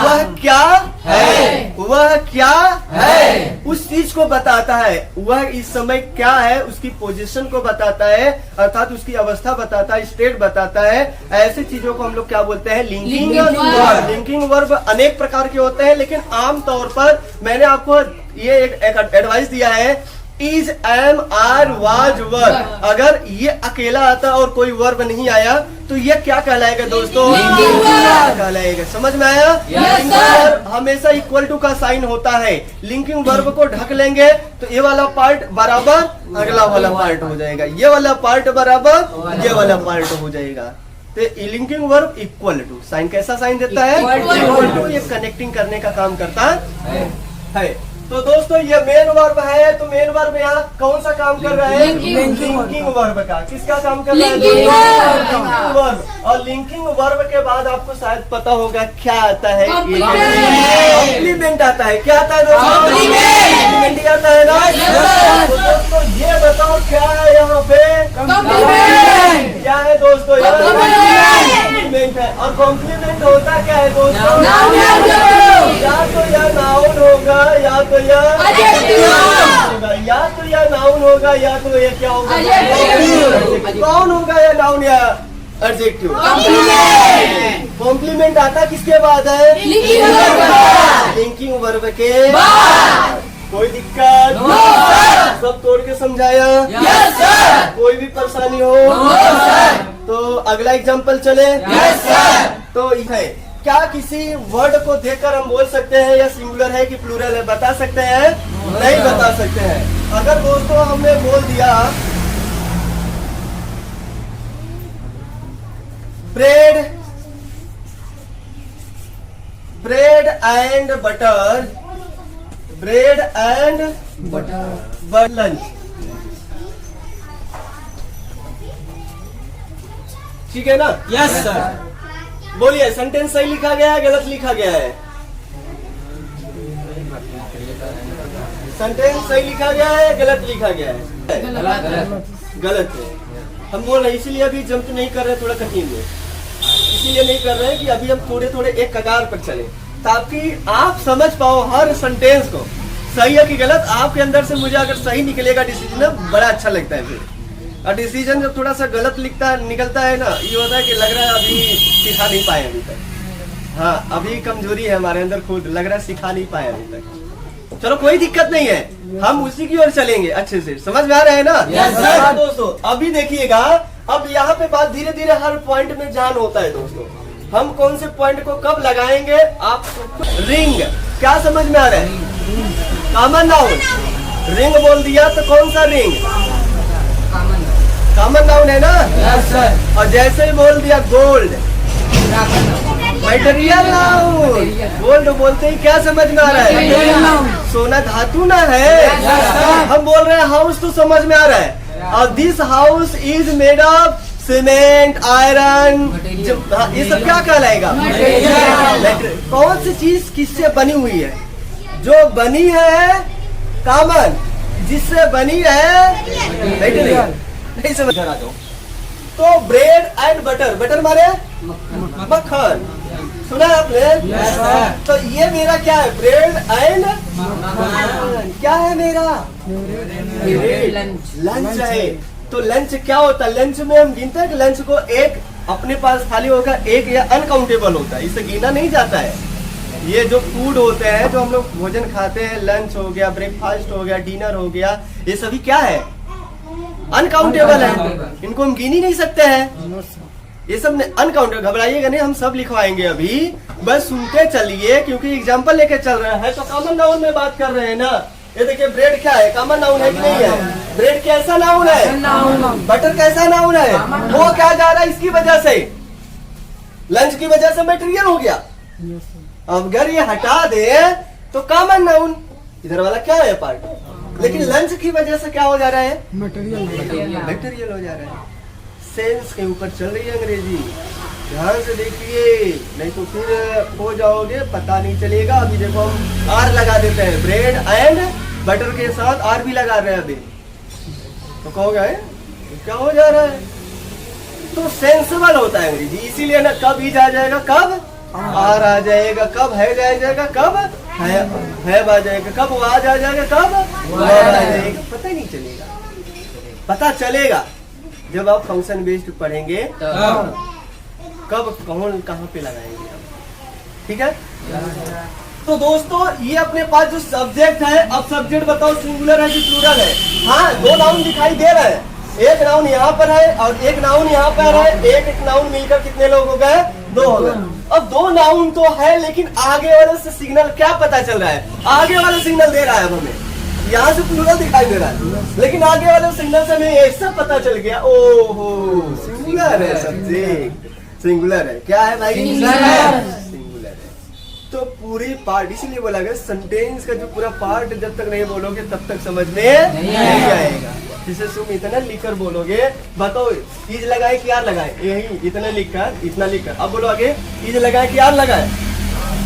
वह क्या है, वह क्या है, उस चीज को बताता है। वह इस समय क्या है उसकी पोजीशन को बताता है, अर्थात उसकी अवस्था बताता है, स्टेट बताता है। ऐसी चीजों को हम लोग क्या बोलते हैं? Linking verb. लिंकिंग वर्ब अनेक प्रकार के होते हैं, लेकिन आम तौर पर मैंने आपको ये एक एडवाइस दिया है, इज, एम, आर, वाज, वर। अगर ये अकेला आता और कोई वर्ब नहीं आया तो ये क्या कहलाएगा दोस्तों? कहलाएगा। समझ में आया? लिंकिंग वर्ब हमेशा इक्वल टू का साइन होता है। लिंकिंग वर्ब को ढक लेंगे तो ये वाला पार्ट बराबर अगला वाला पार्ट हो जाएगा, ये वाला पार्ट बराबर ये वाला पार्ट हो जाएगा। तो linking verb equal to sign कैसा साइन देता है? Equal to. ये कनेक्टिंग करने का काम करता है। तो दोस्तों ये मेन वर्ब है, तो मेन वर्ब यहाँ कौन सा काम कर रहा है? लिंकिंग वर्ब का। किसका काम कर रहा है? Linking verb. और लिंकिंग वर्ब के बाद आपको शायद पता होगा क्या आता है? कॉम्प्लीमेंट आता है। क्या आता है दोस्तों? कॉम्प्लीमेंट आता है ना? तो दोस्तों ये बताओ क्या है यहाँ पे? क्या है दोस्तों? कॉम्प्लीमेंट है। और कॉम्प्लीमेंट होता क्या है दोस्तों? या तो या नाउन होगा या तो या नाउन होगा या तो ये क्या होगा? नाउन होगा या नाउन या एडजेक्टिव। कॉम्प्लीमेंट आता किसके बाद है? लिंकिंग वर्ब के बाद। कोई दिक्कत? सब तोड़ के समझाया? कोई भी परेशानी हो तो अगला एग्जाम्पल चले। तो है क्या किसी वर्ड को देखकर हम बोल सकते हैं या सिंगुलर है कि प्लूरल है? बता सकते हैं? नहीं बता सकते हैं। अगर दोस्तों हमने बोल दिया bread, bread and butter, bread and butter lunch, ठीक है ना? Yes sir. बोलिए सेंटेंस सही लिखा गया है गलत लिखा गया है? सेंटेंस सही लिखा गया है गलत लिखा गया है? गलत है। हम बोल रहे इसीलिए अभी जंप नहीं कर रहे, थोड़ा कठिन है इसीलिए नहीं कर रहे कि अभी हम थोड़े थोड़े एक कगार पर चले ताकि आप समझ पाओ हर सेंटेंस को सही है कि गलत। आपके अंदर से मुझे अगर सही निकलेगा डिसीजन बड़ा अच्छा लगता है फिर। और डिसीजन जब थोड़ा सा गलत निकलता है ना, ये होता है कि लग रहा है अभी सिखा नहीं पाए अभी तक। हाँ अभी कमजोरी है हमारे अंदर, खुद लग रहा है सिखा नहीं पाए अभी तक। चलो कोई दिक्कत नहीं है, हम उसी की ओर चलेंगे अच्छे से। समझ में आ रहा है ना? हाँ दोस्तों अभी देखिएगा, अब यहाँ पे बात धीरे धीरे हर पॉइंट में जान होता है दोस्तों। हम कौन से पॉइंट को कब लगाएंगे आप? रिंग, क्या समझ में आ रहा है? कॉमन नाउन रिंग बोल दिया तो कौन सा रिंग? कॉमन नाउन है ना। Yes sir. और जैसे ही बोल दिया गोल्ड, मटेरियल नाउन। गोल्ड बोलते ही क्या समझ में आ रहा है? सोना धातु ना है। हम बोल रहे हैं हाउस तो समझ में आ रहा है। और this house is made of cement, iron, ये सब क्या कहलाएगा? कौन सी चीज किससे बनी हुई है? जो बनी है कॉमन, जिससे बनी है मटेरियल। नहीं समझ आ जाओ। तो ब्रेड एंड बटर, बटर मारे मक्खन, सुना है आपने? तो ये मेरा क्या है? ब्रेड एंड क्या है मेरा? लंच है। तो लंच क्या होता है? लंच में हम गिनते हैं कि लंच को एक अपने पास खाली होगा, एक या अनकाउंटेबल होता है, इसे गिना नहीं जाता है। ये जो फूड होते हैं, जो हम लोग भोजन खाते हैं, लंच हो गया, ब्रेकफास्ट हो गया, डिनर हो गया, ये सभी क्या है? अनकाउंटेबल है, इनको हम गिन ही नहीं सकते हैं। ये सब अनकाउंटेबल। घबराइएगा नहीं, हम सब लिखवाएंगे अभी, बस सुनते चलिए, क्योंकि एग्जाम्पल लेके चल रहे हैं। तो कॉमन नाउन में बात कर रहे हैं ना। ये देखिए ब्रेड क्या है? कॉमन नाउन है कि नहीं है? ब्रेड कैसा नाउन है? बटर कैसा नाउन है? वो क्या जा रहा है इसकी वजह से? लंच की वजह से मटेरियल हो गया। अब अगर ये हटा दे तो कॉमन नाउन, इधर वाला क्या है पार्ट? लेकिन लंच की वजह से क्या हो जा रहा है? मटेरियल हो जा रहा है। सेंस के ऊपर चल रही है अंग्रेजी, ध्यान से देखिए, नहीं तो फिर हो जाओगे, पता नहीं चलेगा। अभी देखो हम आर लगा देते हैं, ब्रेड एंड बटर के साथ आर भी लगा रहे हैं अभी, तो कहोगे क्या हो जा रहा है? तो सेंसेबल होता है अंग्रेजी, इसीलिए ना कब ही जा जाएगा, कब आर आ जाएगा, कब है जाएगा, कब है आ जाएगा, कब वो आ जाएगा, कब आ जाएगा, पता ही नहीं चलेगा। पता चलेगा जब आप फंक्शन बेस्ड पढ़ेंगे, कब कौन कहाँ पे लगाएंगे आप, ठीक है? तो दोस्तों ये अपने पास जो सब्जेक्ट है, अब सब्जेक्ट बताओ सिंगुलर है कि प्लूरल है? हाँ, दो नाउन दिखाई दे रहे हैं, एक नाउन यहाँ पर है और एक नाउन यहाँ पर है। एक नाउन मिलकर कितने लोग हो गए? दो हो गए। अब दो नाउन तो है, लेकिन आगे वाले से सिग्नल क्या पता चल रहा है? आगे वाला सिग्नल दे रहा है हमें, यहाँ से प्लूरल दिखाई दे रहा है, लेकिन आगे वाले सिग्नल से हमें ऐसा पता चल गया, ओहो सिंगुलर है सब्जेक्ट, सिंगुलर है। क्या है भाई? सिंगुलर है। तो पूरी पार्ट, इसीलिए बोला गया सेंटेंस का जो पूरा पार्ट जब तक नहीं बोलोगे तब तक समझ में नहीं आएगा। जिसे तुम इतना लिखकर बोलोगे, बताओ इज लगाए कि आर लगाए, यही इतना लिखकर, इतना लिखकर, अब बोलो आगे इज लगाए कि आर लगाए,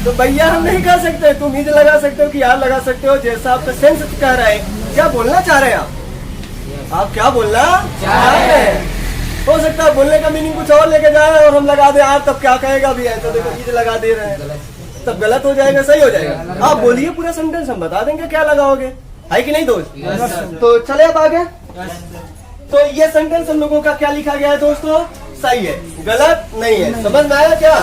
तो भैया हम नहीं कर सकते। तुम इज लगा सकते हो कि आर लगा सकते हो, जैसा आपका सेंस कह रहा है। क्या बोलना चाह रहे हैं आप क्या बोलना चाह रहे हैं? हो सकता है बोलने का मीनिंग कुछ और लेके जाए और हम लगा दे आर, तब क्या कहेगा भी है? तो देखो इज लगा दे रहे हैं, तब गलत हो जाएगा, सही हो जाएगा। आप बोलिए पूरा सेंटेंस, हम बता देंगे क्या लगाओगे, है कि नहीं दोस्त? तो चले अब आगे। तो ये सेंटेंस हम लोगों का क्या लिखा गया है दोस्तों? सही है, गलत नहीं है। समझ में आया क्या?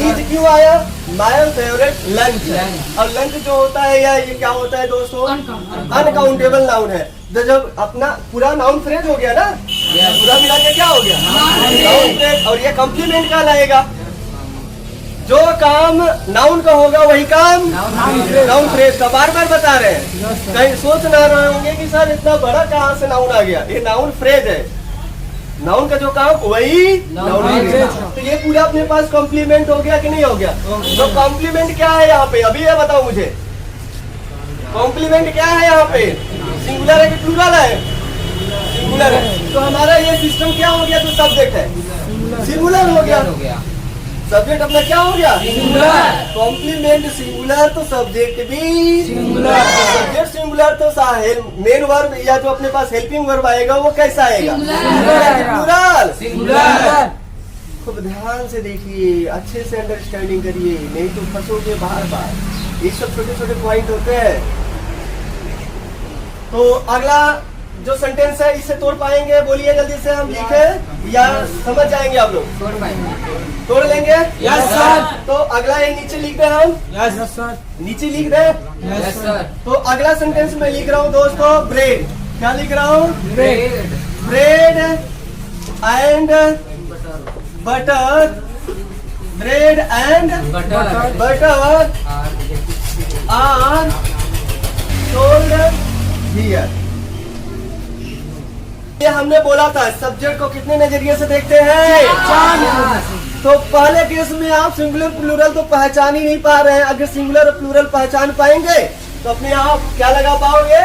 इज क्यों आया? My favourite lunch. और लंच जो होता है या ये क्या होता है दोस्तों? अनकाउंटेबल नाउन है। तो जब अपना पूरा नाउन फ्रेज हो गया ना, पूरा मिला के क्या हो गया? Noun phrase. और ये कॉम्प्लीमेंट का लाएगा, जो काम नाउन का होगा वही काम नाउन फ्रेज का। बार बार बता रहे हैं, कहीं सोच ना रहे होंगे कि सर इतना बड़ा कहाँ से नाउन आ गया। ये नाउन फ्रेज है, नाउन का जो काम वही नाउन फ्रेज। तो ये पूरा अपने पास कॉम्प्लीमेंट हो गया कि नहीं हो गया? तो कॉम्प्लीमेंट क्या है यहाँ पे? अभी ये बताओ मुझे, कॉम्प्लीमेंट क्या है यहाँ पे? सिंगुलर है कि प्लूरल है? सिंगुलर है। तो हमारा ये सिस्टम क्या हो गया? जो सब्जेक्ट है सिंगुलर हो गया, सब्जेक्ट अपना क्या हो गया? सिंगुलर। कॉम्प्लीमेंट सिंगुलर तो सब्जेक्ट भी सिंगुलर। सब्जेक्ट सिंगुलर तो मेन वर्ब या जो अपने पास हेल्पिंग वर्ब आएगा वो कैसा आएगा? प्लूरल। सिंगुलर। खूब ध्यान से देखिए, अच्छे से अंडरस्टैंडिंग करिए, नहीं तो फंसोगे बार बार। ये सब छोटे छोटे पॉइंट होते हैं। तो अगला जो सेंटेंस है इसे तोड़ पाएंगे? बोलिए जल्दी से, हम लिखे या समझ जाएंगे आप लोग? तोड़ पाएंगे। तोड़ लेंगे? Yes sir. तो अगला ये नीचे लिख दे हम? Yes sir. नीचे लिख दे? Yes sir. तो अगला सेंटेंस में लिख रहा हूँ दोस्तों, ब्रेड। क्या लिख रहा हूँ? Bread. Bread and butter. Bread and butter are sold here. ये हमने बोला था सब्जेक्ट को कितने नजरिए से देखते हैं। तो पहले केस में आप सिंगुलर प्लूरल तो पहचान ही नहीं पा रहे हैं। अगर सिंगुलर और प्लूरल पहचान पाएंगे तो अपने आप क्या लगा पाओगे,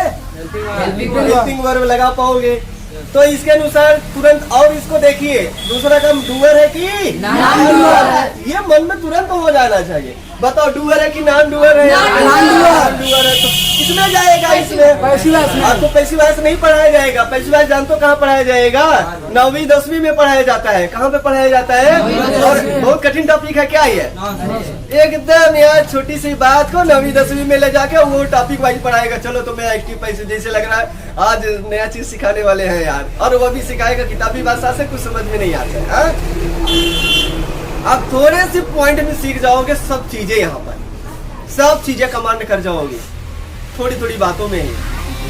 हेल्पिंग वर्ब लगा पाओगे। तो इसके अनुसार तुरंत और इसको देखिए, दूसरा काम डूअर है कि नॉन डूअर है, ये मन में तुरंत हो जाना चाहिए। बताओ डूअर है कि नॉन डूअर है? नॉन डूअर है। तो किसमें जाएगा इसमें? आपको पैसिव वॉइस नहीं पढ़ाया जाएगा। पैसिव वॉइस जानते हो कहाँ पढ़ाया जाएगा? 9वीं 10वीं में पढ़ाया जाता है। कहाँ पे पढ़ाया जाता है? और बहुत कठिन टॉपिक है क्या ये? एकदम यार छोटी सी बात को 9वीं 10वीं में ले जाके वो टॉपिक वाइज पढ़ाएगा। चलो तो मैं एक्टिव पैसिव जैसे लग रहा है आज नया चीज सिखाने वाले हैं यार, और वो भी सिखाएगा किताबी भाषा से, कुछ समझ में नहीं आता है। आप थोड़े से पॉइंट में सीख जाओगे सब चीजें, यहाँ पर सब चीजें कमांड कर जाओगे थोड़ी थोड़ी बातों में ही,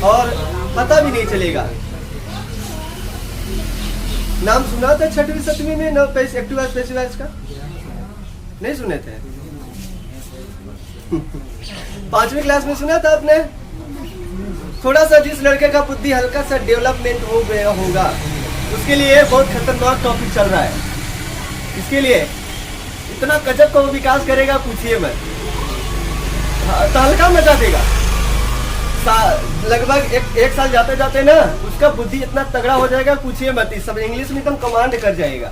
और पता भी नहीं चलेगा। नाम सुना था 6वीं 7वीं में ना एक्टिव वॉइस पैसिव वॉइस का? नहीं सुने थे? 5वीं क्लास में सुना था आपने? थोड़ा सा जिस लड़के का बुद्धि हल्का सा डेवलपमेंट हो गया होगा उसके लिए बहुत खतरनाक टॉपिक चल रहा है। इसके लिए इतना गजब का वो विकास करेगा पूछिए मत, तहलका मचा देगा। लगभग एक साल जाते जाते ना उसका बुद्धि इतना तगड़ा हो जाएगा पूछिए मत। सब इंग्लिश में एकदम कमांड कर जाएगा।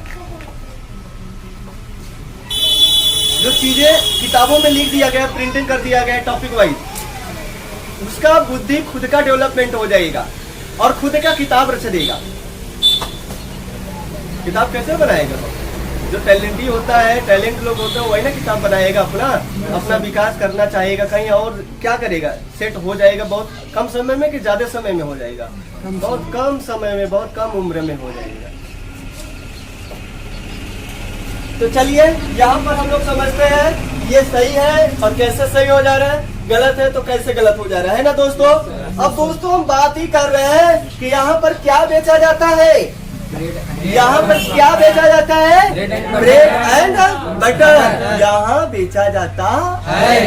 जो चीजें किताबों में लिख दिया गया, प्रिंटिंग कर दिया गया टॉपिक वाइज, उसका बुद्धि खुद का डेवलपमेंट हो जाएगा और खुद का किताब रच देगा। किताब कैसे बनाएगा? जो टैलेंटी होता है, टैलेंट लोग होते हैं वही ना किताब बनाएगा। अपना विकास करना चाहेगा, कहीं और क्या करेगा, सेट हो जाएगा बहुत कम समय में कि ज्यादा समय में हो जाएगा? बहुत कम समय में, बहुत कम उम्र में हो जाएगा। तो चलिए यहाँ पर हम लोग समझते हैं ये सही है और कैसे सही हो जा रहा है, गलत है तो कैसे गलत हो जा रहा है ना दोस्तों। अब दोस्तों हम बात ही कर रहे हैं कि यहाँ पर क्या बेचा जाता है। यहाँ पर क्या बेचा जाता है? Bread and butter. यहाँ बेचा जाता है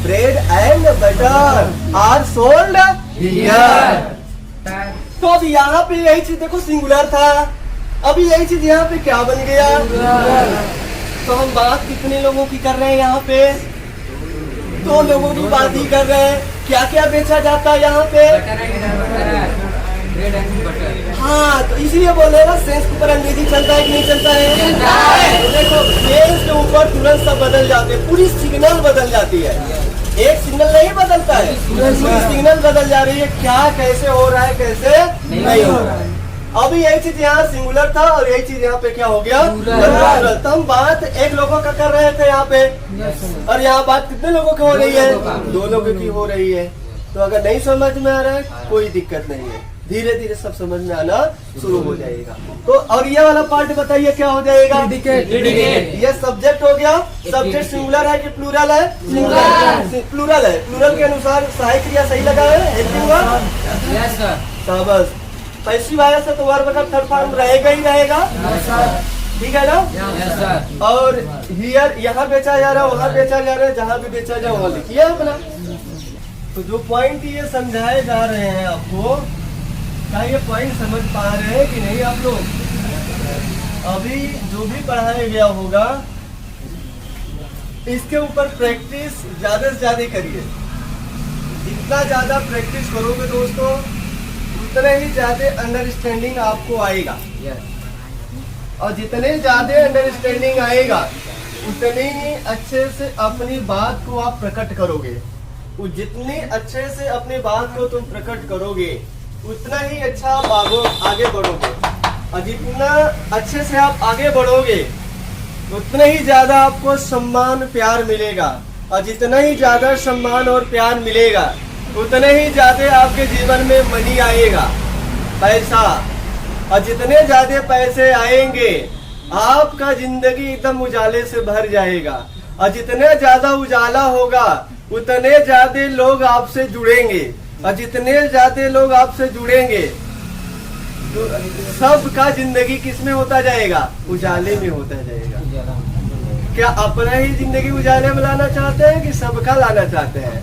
bread and butter are sold here. तो अब यहाँ पे यही चीज देखो सिंगुलर था, अभी यही चीज यहाँ पे क्या बन गया? तो हम बात कितने लोगों की कर रहे हैं यहाँ पे? 2 लोगों की बात ही कर रहे हैं। क्या क्या बेचा जाता है यहाँ पे? हाँ, तो इसीलिए बोल रहे ना सेंस के ऊपर अंग्रेजी चलता है कि नहीं चलता है? तो देखो सेंस के ऊपर तुरंत सब बदल जाते हैं, पूरी सिग्नल बदल जाती है। एक सिग्नल नहीं बदलता है, पूरी सिग्नल बदल जा रही है। क्या कैसे हो रहा है, कैसे नहीं हो रहा है। अभी यही चीज यहाँ सिंगुलर था और यही चीज यहाँ पे क्या हो गया? प्लूरल। तो हम बात एक लोगों का कर रहे थे यहाँ पे, और यहाँ बात कितने लोगों की हो रही है? 2 लोगों की हो रही है। तो अगर नहीं समझ में आ रहा है कोई दिक्कत नहीं है, धीरे धीरे सब समझ में आना शुरू हो जाएगा। तो और ये वाला पार्ट बताइए क्या हो जाएगा? ये सब्जेक्ट हो गया। सब्जेक्ट सिंगुलर है कि प्लूरल है? प्लूरल है। प्लूरल के अनुसार सहायक क्रिया सही लगा है, हेल्पिंग वर्ब। Yes sir. शाबाश। पैसिव वॉइस है तो वर्ब का थर्ड फॉर्म रहेगा ही रहेगा, ठीक है ना? Yes sir. और हियर यहाँ बेचा जा रहा है, वहाँ बेचा जा रहा है, जहाँ भी बेचा जाए वहाँ लिखिए अपना। तो जो पॉइंट ये समझाए जा रहे हैं आपको, क्या ये पॉइंट समझ पा रहे हैं कि नहीं आप लोग? अभी जो भी पढ़ाया गया होगा इसके ऊपर प्रैक्टिस ज्यादा से ज्यादा करिए। जितना ज्यादा प्रैक्टिस करोगे दोस्तों उतना ही ज्यादा अंडरस्टैंडिंग आपको आएगा, और जितने ज्यादा अंडरस्टैंडिंग आएगा उतने ही अच्छे से अपनी बात को आप प्रकट करोगे। जितनी अच्छे से अपनी बात को तुम प्रकट करोगे उतना ही अच्छा आप आगे बढ़ोगे, और जितना अच्छे से आप आगे बढ़ोगे उतना ही ज्यादा आपको सम्मान प्यार मिलेगा, और जितना ही ज्यादा सम्मान और प्यार मिलेगा उतने ही ज्यादा आपके जीवन में मनी आएगा, पैसा। और जितने ज्यादा पैसे आएंगे आपका जिंदगी एकदम उजाले से भर जाएगा, और जितने ज्यादा उजाला होगा उतने ज्यादा लोग आपसे जुड़ेंगे, और जितने ज्यादा लोग आपसे जुड़ेंगे तो सबका जिंदगी किसमें होता जाएगा? उजाले में होता जाएगा। क्या अपना ही जिंदगी उजाले में लाना चाहते हैं कि सबका लाना चाहते हैं?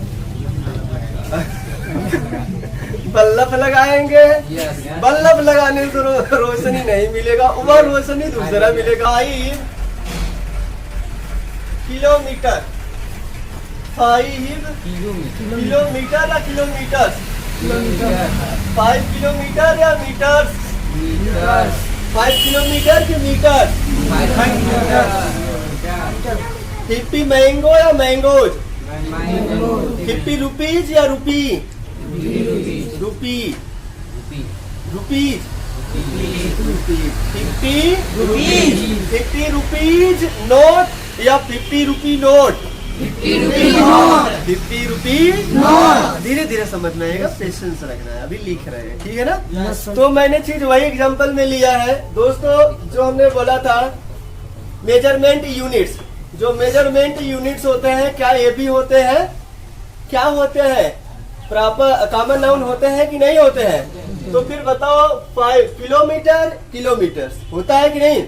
बल्ब लगाएंगे, Yes. बल्ब लगाने से रोशनी नहीं मिलेगा, वह रोशनी दूसरा मिलेगा। 5 किलोमीटर, 5 किलोमीटर या किलोमीटर, 5 किलोमीटर या मीटर, 5 किलोमीटर की मीटर। 50 मैंगो या मैंगोज, 50 रुपीज या रूपी, रूपी, रुपीज, 50 रुपीज नोट या 50 रुपी नोट, 50 रुपी धीरे धीरे समझ में आएगा, पेशेंस रखना है, अभी लिख रहे हैं, ठीक है ना। तो मैंने चीज वही एग्जांपल में लिया है दोस्तों, जो हमने बोला था मेजरमेंट यूनिट्स। जो मेजरमेंट यूनिट्स होते हैं क्या ये भी होते हैं, क्या होते हैं, प्रॉपर कॉमन नाउन होते हैं कि नहीं होते हैं? तो फिर बताओ 5 किलोमीटर, किलोमीटर होता है कि नहीं?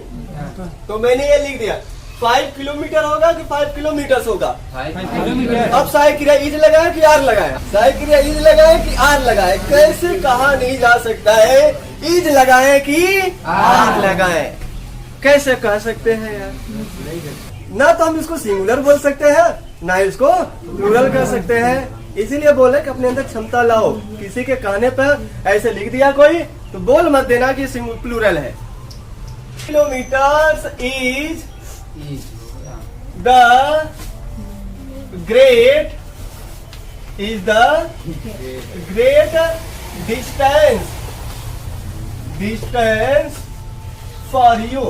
तो मैंने ये लिख दिया 5 किलोमीटर होगा कि 5 किलोमीटर होगा। अब साई क्रिया इज लगाए कि आर लगाए, साई क्रिया इज लगाए कि आर लगाए, कैसे कहा नहीं जा सकता है इज लगाए कि आर लगाए, कैसे कह सकते हैं यार? ना तो हम इसको सिंगुलर बोल सकते हैं ना इसको प्लूरल कर सकते हैं, इसीलिए बोले कि अपने अंदर क्षमता लाओ। किसी के कहने पर ऐसे लिख दिया कोई तो बोल मत देना कि प्लूरल है। Kilometres is the great distance for you,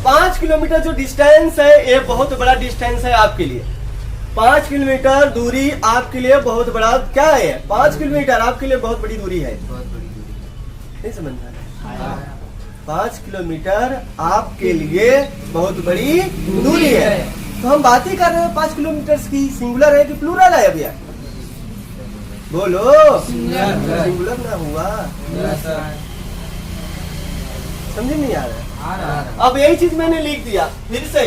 5 kilometre जो डिस्टेंस है ये बहुत बड़ा डिस्टेंस है आपके लिए। 5 किलोमीटर दूरी आपके लिए बहुत बड़ा क्या है? 5 किलोमीटर आपके लिए बहुत बड़ी दूरी है, नहीं समझ में आ रहा है? 5 किलोमीटर आपके लिए बहुत बड़ी दूरी है। तो हम बात ही कर रहे हैं 5 किलोमीटर की, सिंगुलर है कि प्लूरल है? अभी बोलो, सिंगुलर ना हुआ, समझ नहीं आ रहा है? अब यही चीज मैंने लिख दिया, फिर से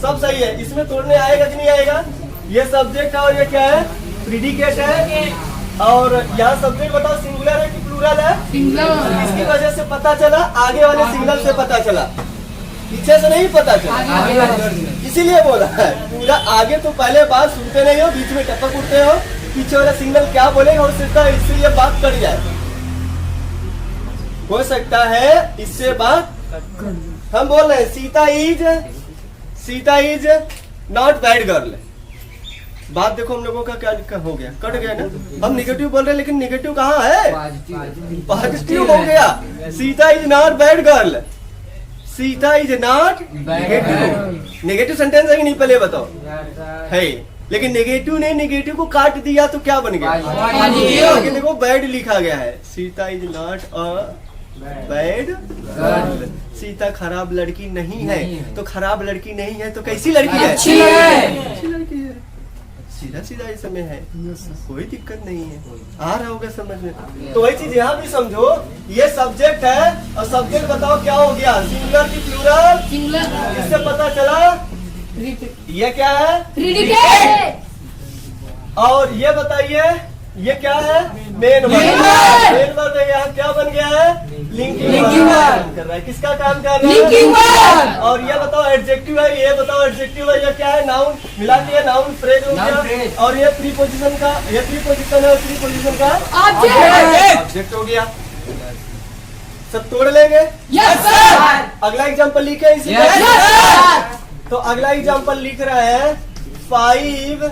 सब सही है, इसमें तोड़ने आएगा कि नहीं आएगा? ये सब्जेक्ट है और ये क्या है? प्रीडिकेट है। और यहाँ सब्जेक्ट बताओ सिंगुलर है कि प्लूरल है? इसकी वजह से पता चला, आगे वाले सिग्नल से पता चला, पीछे से नहीं पता चला, इसीलिए बोला है पूरा। आगे तो पहले बात सुनते नहीं हो, बीच में टपक उठते हो, पीछे वाला सिग्नल क्या बोलेगा हो सकता है इससे ये बात कर जाए, हो सकता है इससे बात। हम बोल रहे हैं Sita is not bad girl. बात देखो हम लोगों का क्या हो गया, कट गया ना। हम निगेटिव बोल रहे हैं लेकिन निगेटिव कहाँ है? पॉजिटिव हो गया। Sita is not bad girl, Sita is not negative. Negative sentence है कि नहीं पहले बताओ? है, लेकिन नेगेटिव ने नेगेटिव को काट दिया तो क्या बन गया? लेकिन देखो बैड लिखा गया है। Sita is not a bad girl, Sita खराब लड़की नहीं है। तो खराब लड़की नहीं है तो कैसी लड़की है? अच्छी लड़की है, सीधा सीधा इस समय है, कोई दिक्कत नहीं है, आ रहा होगा समझ में। तो वही चीज यहाँ भी समझो, ये सब्जेक्ट है और सब्जेक्ट बताओ क्या हो गया, सिंगुलर की प्लूरल? इससे पता चला ये क्या है? और ये बताइए ये क्या है? Main word. मेन वर्ड यहाँ क्या बन गया है? लिंकिंग वर्ड कर रहा है। किसका काम कर रहा है? और ये बताओ एडजेक्टिव है, ये बताओ एडजेक्टिव है, ये क्या है? नाउन मिला दिया, नाउन फ्रेज हो गया। और ये प्रीपोजिशन का, ये प्रीपोजिशन है और प्रीपोजिशन का ऑब्जेक्ट हो गया। सब तोड़ लेंगे? Yes sir. अगला एग्जांपल लिखे इसी का। तो अगला एग्जांपल लिख रहा है 5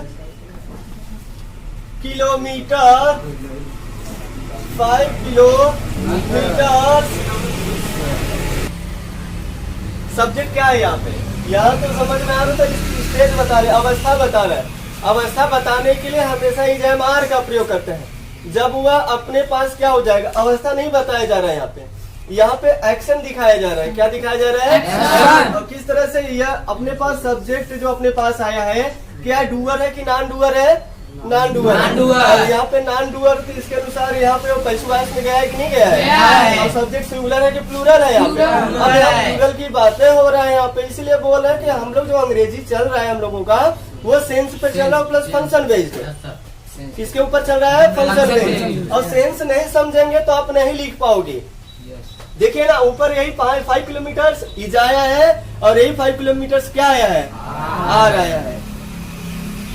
किलोमीटर, 5 किलोमीटर। सब्जेक्ट क्या है यहाँ पे? यहाँ तो समझ में आ रहा था, स्टेज बता रहे, अवस्था बता रहे। अवस्था बताने के लिए हमेशा इजमार का प्रयोग करते हैं। जब वह अपने पास क्या हो जाएगा, अवस्था नहीं बताया जा रहा है यहाँ पे, यहाँ पे एक्शन दिखाया जा रहा है। क्या दिखाया जा रहा है? और किस तरह से यह अपने पास सब्जेक्ट जो अपने पास आया है, क्या डूअर है कि नॉन डूअर है? Non doer. और यहाँ पे नॉन डूअर, इसके अनुसार यहाँ पे वो पैसवास में गया है कि नहीं गया है? और सब्जेक्ट सिंगुलर है कि प्लूरल है? यहाँ पे अब यहाँ प्लूरल की बातें हो रहा है यहाँ पे, इसलिए बोल रहे हैं कि हम लोग जो अंग्रेजी चल रहा है हम लोगों का, वो सेंस पे चल रहा है प्लस फंक्शन बेस्ड। किसके ऊपर चल रहा है? फंक्शन Function पे। पे। और सेंस नहीं समझेंगे तो आप नहीं लिख पाओगे। देखिए ना, ऊपर यही 5 किलोमीटर इज आया है और यही 5 किलोमीटर क्या आया है? आर आया है,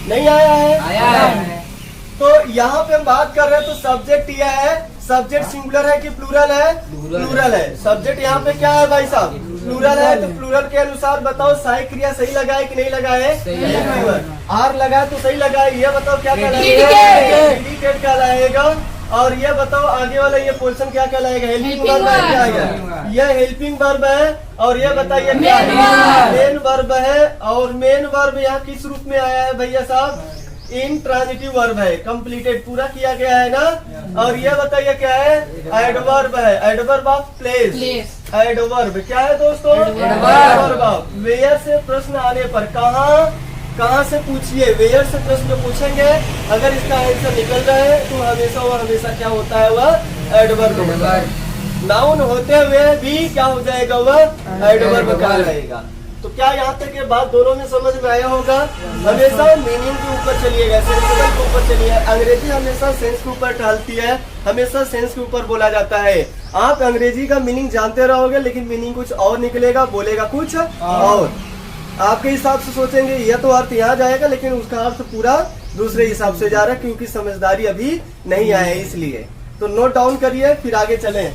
नहीं आया है? आया है। तो यहाँ पे हम बात कर रहे हैं, तो सब्जेक्ट यह है, सब्जेक्ट सिंगुलर है कि प्लूरल है? प्लूरल है। सब्जेक्ट यहाँ पे क्या है भाई साहब? प्लूरल है। तो प्लूरल के अनुसार बताओ सहायक क्रिया सही लगा है कि नहीं लगा है? सही लगा है। आर लगा है तो सही लगा है। ये बताओ क्या Predicate। कहलाएगा? प्रेडिकेट कहलाएगा। और ये बताओ आगे वाला ये पोर्शन क्या कहलाएगा? हेल्पिंग Helping वर्ब है। क्या verb। है? ये हेल्पिंग वर्ब है। और ये बताइए क्या Main verb। मेन वर्ब है। और मेन वर्ब यहाँ किस रूप में आया है भैया साहब? इंट्रांजिटिव वर्ब है, कंप्लीटेड पूरा किया गया है ना। और ये बताइए क्या है? एडवर्ब है, adverb of place. Place। Adverb क्या है दोस्तों? Adverb। Adverb of. वेयर से प्रश्न आने पर कहाँ से पूछिए? वेयर से प्रश्न पूछेंगे, अगर इसका आंसर निकल जाए तो हमेशा वो हमेशा क्या होता है? वह एडवर्ब होता है। नाउन होते हुए भी क्या हो जाएगा? वह एडवर्ब कहलाएगा। तो क्या यहाँ तक ये बात दोनों में समझ में आया होगा? हमेशा मीनिंग के ऊपर चलिएगा, सेंसिबल के ऊपर चलिए। अंग्रेजी हमेशा सेंस के ऊपर टालती है, हमेशा सेंस के ऊपर बोला जाता है। आप अंग्रेजी का मीनिंग जानते रहोगे लेकिन मीनिंग कुछ और निकलेगा, बोलेगा कुछ और। आपके हिसाब से सोचेंगे यह तो अर्थ यहाँ जाएगा लेकिन उसका अर्थ पूरा दूसरे हिसाब से जा रहा है, क्योंकि समझदारी अभी नहीं आया है इसलिए। तो नोट डाउन करिए, फिर आगे चलें।